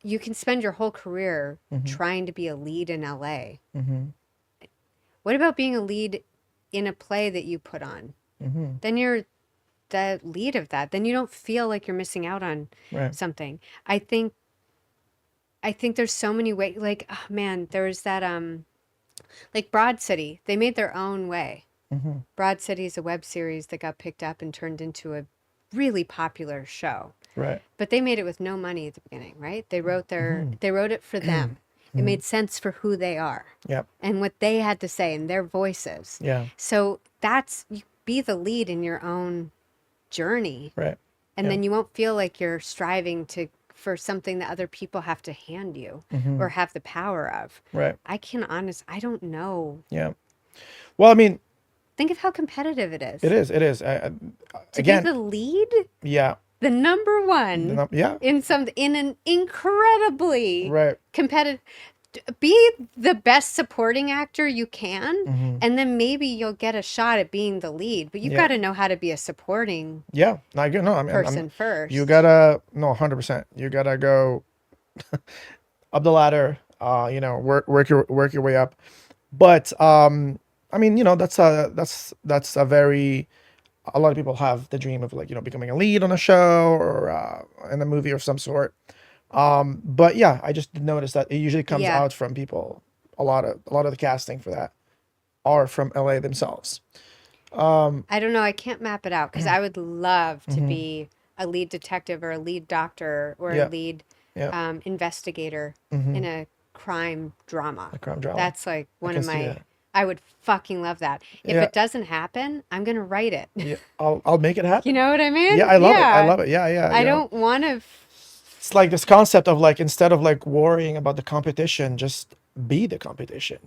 [SPEAKER 1] You can spend your whole career trying to be a lead in LA. What about being a lead in a play that you put on? Then you're the lead of that. Then you don't feel like you're missing out on something. I think there's so many ways. Like, oh man, there was that like Broad City. They made their own way. Broad City is a web series that got picked up and turned into a really popular show.
[SPEAKER 2] Right.
[SPEAKER 1] But they made it with no money at the beginning, right? They wrote it for them. It made sense for who they are.
[SPEAKER 2] Yep.
[SPEAKER 1] And what they had to say and their voices.
[SPEAKER 2] Yeah.
[SPEAKER 1] So you be the lead in your own journey.
[SPEAKER 2] Right.
[SPEAKER 1] And then you won't feel like you're striving for something that other people have to hand you or have the power of.
[SPEAKER 2] Right.
[SPEAKER 1] I don't know.
[SPEAKER 2] Yeah. Well, I mean,
[SPEAKER 1] think of how competitive it is.
[SPEAKER 2] It is.
[SPEAKER 1] To
[SPEAKER 2] Again,
[SPEAKER 1] be the lead,
[SPEAKER 2] yeah.
[SPEAKER 1] the number one
[SPEAKER 2] Yeah.
[SPEAKER 1] in an incredibly
[SPEAKER 2] Right.
[SPEAKER 1] competitive, be the best supporting actor you can, and then maybe you'll get a shot at being the lead. But you've got to know how to be a supporting
[SPEAKER 2] Yeah. I mean,
[SPEAKER 1] person first.
[SPEAKER 2] You gotta 100%. You gotta go up the ladder. Work your way up. But I I mean, that's a very, a lot of people have the dream of like, becoming a lead on a show or in a movie of some sort. But yeah, I just noticed that it usually comes
[SPEAKER 1] Yeah.
[SPEAKER 2] out from people. A lot of the casting for that are from LA themselves.
[SPEAKER 1] I don't know. I can't map it out because I would love to be a lead detective or a lead doctor or a
[SPEAKER 2] Yeah,
[SPEAKER 1] lead
[SPEAKER 2] yeah,
[SPEAKER 1] investigator in a crime drama.
[SPEAKER 2] a crime drama.
[SPEAKER 1] That's like
[SPEAKER 2] I
[SPEAKER 1] one
[SPEAKER 2] can
[SPEAKER 1] of
[SPEAKER 2] see
[SPEAKER 1] my.
[SPEAKER 2] that.
[SPEAKER 1] I would fucking love that. If
[SPEAKER 2] Yeah,
[SPEAKER 1] it doesn't happen, I'm gonna write it.
[SPEAKER 2] yeah. I'll make it
[SPEAKER 1] You
[SPEAKER 2] happen.
[SPEAKER 1] know what I mean?
[SPEAKER 2] Yeah, I love it. I
[SPEAKER 1] Yeah.
[SPEAKER 2] love it. Yeah, yeah.
[SPEAKER 1] I don't want to.
[SPEAKER 2] It's like this concept of like, instead of like worrying about the competition, just be the competition.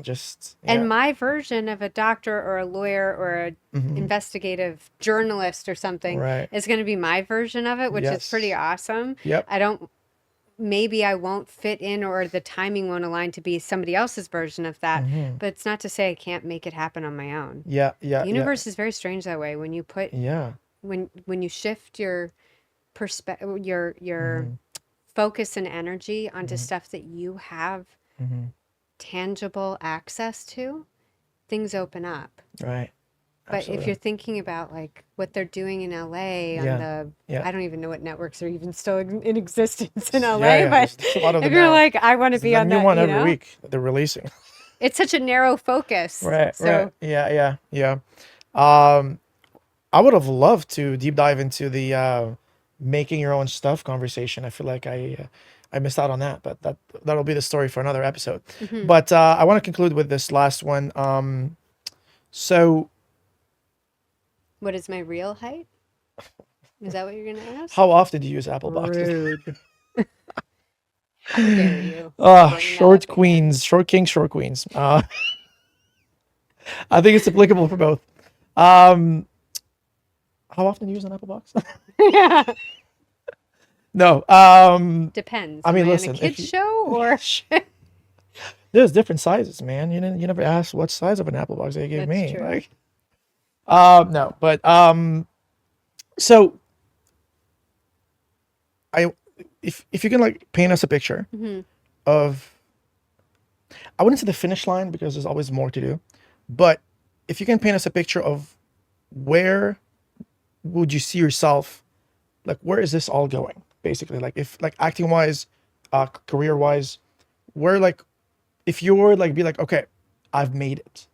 [SPEAKER 2] Just yeah.
[SPEAKER 1] And my version of a doctor or a lawyer or a investigative journalist or something
[SPEAKER 2] Right.
[SPEAKER 1] is going to be my version of it, which is pretty
[SPEAKER 2] Yes.
[SPEAKER 1] awesome.
[SPEAKER 2] Yep.
[SPEAKER 1] Maybe I won't fit in or the timing won't align to be somebody else's version of that, but it's not to say I can't make it happen on my own.
[SPEAKER 2] Yeah, yeah,
[SPEAKER 1] The
[SPEAKER 2] yeah,
[SPEAKER 1] universe is very strange that way. When you put
[SPEAKER 2] yeah.
[SPEAKER 1] when you shift your perspective, your focus and energy onto stuff that you have tangible access to, things open up.
[SPEAKER 2] Right.
[SPEAKER 1] But if
[SPEAKER 2] Absolutely.
[SPEAKER 1] you're thinking about like what they're doing in LA on
[SPEAKER 2] Yeah. Yeah.
[SPEAKER 1] I don't even know what networks are even still in existence in LA,
[SPEAKER 2] Yeah, yeah.
[SPEAKER 1] but
[SPEAKER 2] There's a lot of
[SPEAKER 1] if
[SPEAKER 2] them
[SPEAKER 1] you're
[SPEAKER 2] now.
[SPEAKER 1] like, I want to
[SPEAKER 2] There's
[SPEAKER 1] be
[SPEAKER 2] a
[SPEAKER 1] on
[SPEAKER 2] new
[SPEAKER 1] that,
[SPEAKER 2] one every week that they're releasing.
[SPEAKER 1] it's such a narrow focus.
[SPEAKER 2] Right,
[SPEAKER 1] So
[SPEAKER 2] right. Yeah, yeah, yeah. Um, I would have loved to deep dive into the making your own stuff conversation. I feel like I missed out on that, but that'll be the story for another episode. But I want to conclude with this last one. So
[SPEAKER 1] what is my real height? Is that what you're going to ask?
[SPEAKER 2] how often do you use Apple boxes?
[SPEAKER 1] Rude. How dare you?
[SPEAKER 2] Ah,
[SPEAKER 1] bring that
[SPEAKER 2] short
[SPEAKER 1] up again.
[SPEAKER 2] queens, short kings, short queens. I think it's applicable for both. How often do you use an Apple box?
[SPEAKER 1] Yeah.
[SPEAKER 2] No.
[SPEAKER 1] Depends.
[SPEAKER 2] I mean,
[SPEAKER 1] Am
[SPEAKER 2] listen,
[SPEAKER 1] on a
[SPEAKER 2] if
[SPEAKER 1] kids
[SPEAKER 2] you-
[SPEAKER 1] show or
[SPEAKER 2] There's different sizes, man. You never asked what size of an Apple box they gave
[SPEAKER 1] That's
[SPEAKER 2] me.
[SPEAKER 1] true.
[SPEAKER 2] Like, no, but so if you can like paint us a picture of, I wouldn't say the finish line because there's always more to do, but if you can paint us a picture of where would you see yourself, like where is this all going, basically, like if like acting wise, career wise, where like if you were like be like, okay, I've made it,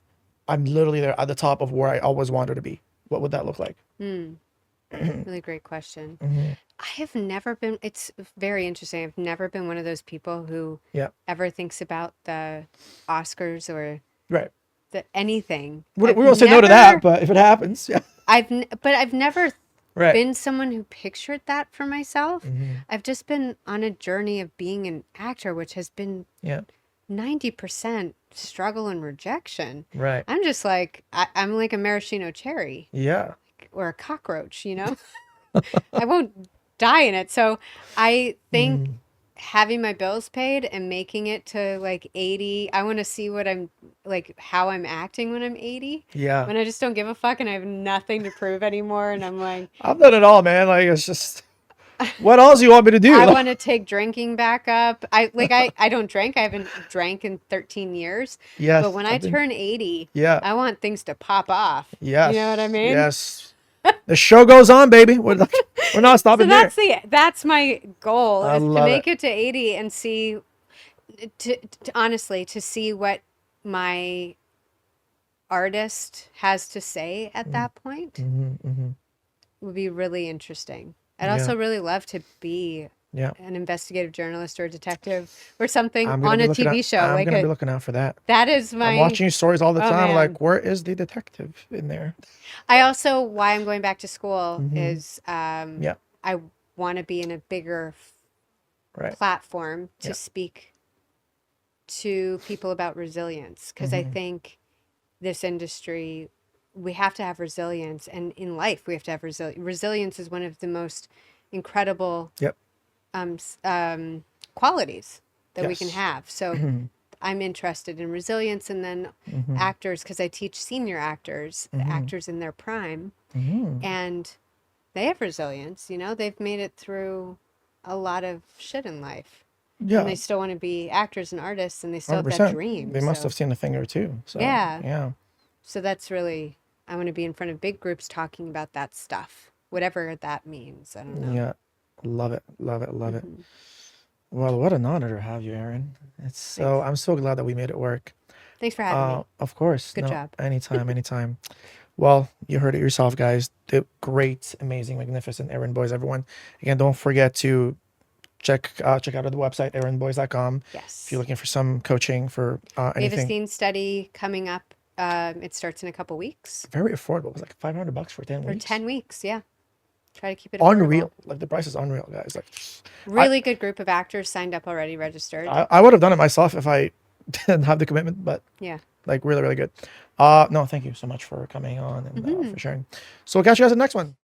[SPEAKER 2] I'm literally there at the top of where I always wanted to be, what would that look like?
[SPEAKER 1] really great question.
[SPEAKER 2] Mm-hmm.
[SPEAKER 1] I have never been, it's very interesting. I've never been one of those people who
[SPEAKER 2] Yeah.
[SPEAKER 1] ever thinks about the Oscars or
[SPEAKER 2] Right.
[SPEAKER 1] anything.
[SPEAKER 2] We
[SPEAKER 1] I've
[SPEAKER 2] don't say no to that, but if it happens, yeah.
[SPEAKER 1] But I've never
[SPEAKER 2] Right.
[SPEAKER 1] been someone who pictured that for myself.
[SPEAKER 2] Mm-hmm.
[SPEAKER 1] I've just been on a journey of being an actor, which has been
[SPEAKER 2] Yeah.
[SPEAKER 1] 90% struggle and rejection.
[SPEAKER 2] Right.
[SPEAKER 1] I'm just like, I'm like a maraschino cherry
[SPEAKER 2] Yeah.
[SPEAKER 1] or a cockroach, you know? I won't die in it. So I think having my bills paid and making it to like 80, I want to see what I'm like, how I'm acting when I'm 80.
[SPEAKER 2] Yeah.
[SPEAKER 1] When I just don't give a fuck and I have nothing to prove anymore. And I'm like,
[SPEAKER 2] I've done it all, man. Like it's just, what else do you want me to do?
[SPEAKER 1] I
[SPEAKER 2] Like,
[SPEAKER 1] want to take drinking back up. I don't drink. I haven't drank in 13 years.
[SPEAKER 2] yes.
[SPEAKER 1] But when I turn 80,
[SPEAKER 2] Yeah.
[SPEAKER 1] I want things to pop off.
[SPEAKER 2] Yes.
[SPEAKER 1] You know what I mean?
[SPEAKER 2] Yes. The show goes on, baby. We're not
[SPEAKER 1] So
[SPEAKER 2] stopping there.
[SPEAKER 1] that's my goal
[SPEAKER 2] I
[SPEAKER 1] is to
[SPEAKER 2] love
[SPEAKER 1] make it to 80 and see to honestly to see what my artist has to say at that point would be really interesting. I'd
[SPEAKER 2] Yeah.
[SPEAKER 1] also really love to be
[SPEAKER 2] Yeah.
[SPEAKER 1] an investigative journalist or a detective or something
[SPEAKER 2] I'm gonna
[SPEAKER 1] on
[SPEAKER 2] be
[SPEAKER 1] a
[SPEAKER 2] looking
[SPEAKER 1] TV
[SPEAKER 2] out,
[SPEAKER 1] show.
[SPEAKER 2] I'm
[SPEAKER 1] like
[SPEAKER 2] gonna be looking out for that.
[SPEAKER 1] that is
[SPEAKER 2] I'm
[SPEAKER 1] my.
[SPEAKER 2] watching your stories all the
[SPEAKER 1] Oh,
[SPEAKER 2] time.
[SPEAKER 1] man.
[SPEAKER 2] Like, where is the detective in there?
[SPEAKER 1] I also why I'm going back to school is
[SPEAKER 2] Yeah.
[SPEAKER 1] I want to be in a bigger
[SPEAKER 2] Right.
[SPEAKER 1] platform to
[SPEAKER 2] Yeah.
[SPEAKER 1] speak to people about resilience because I think this industry we have to have resilience and in life we have to have resilience is one of the most incredible
[SPEAKER 2] Yep.
[SPEAKER 1] qualities that we can
[SPEAKER 2] Yes.
[SPEAKER 1] have. So I'm interested in resilience and then actors because I teach senior actors, the actors in their prime, and they have resilience. You know, they've made it through a lot of shit in life.
[SPEAKER 2] Yeah.
[SPEAKER 1] And they still want to be actors and artists, and they still have that
[SPEAKER 2] 100%.
[SPEAKER 1] dream.
[SPEAKER 2] They must
[SPEAKER 1] so.
[SPEAKER 2] have seen a thing or two. So,
[SPEAKER 1] Yeah.
[SPEAKER 2] Yeah.
[SPEAKER 1] So that's really, I want to be in front of big groups talking about that stuff, whatever that means. I don't know.
[SPEAKER 2] Yeah. Love it. Love it. Love it.
[SPEAKER 1] Mhm.
[SPEAKER 2] Well, what an honor to have you, Erin.
[SPEAKER 1] Thanks.
[SPEAKER 2] I'm so glad that we made it work.
[SPEAKER 1] Thanks for having me.
[SPEAKER 2] Of course.
[SPEAKER 1] Good
[SPEAKER 2] No,
[SPEAKER 1] job.
[SPEAKER 2] anytime, anytime. Well, you heard it yourself, guys. The great, amazing, magnificent Erin Boyes, everyone. Again, don't forget to check out the website, erinboyes.com.
[SPEAKER 1] Yes.
[SPEAKER 2] If you're looking for some coaching for
[SPEAKER 1] We have a
[SPEAKER 2] anything.
[SPEAKER 1] scene study coming up. It starts in a couple weeks.
[SPEAKER 2] Very affordable. It was like $500 for 10
[SPEAKER 1] For
[SPEAKER 2] weeks.
[SPEAKER 1] 10 weeks, yeah. Try to keep it affordable.
[SPEAKER 2] Unreal. Like the price is unreal, guys. Like
[SPEAKER 1] Really good group of actors signed up already, registered.
[SPEAKER 2] I would have done it myself if I didn't have the commitment, but
[SPEAKER 1] Yeah.
[SPEAKER 2] like really, really good. No, thank you so much for coming on and for sharing. So we'll catch you guys in the next one.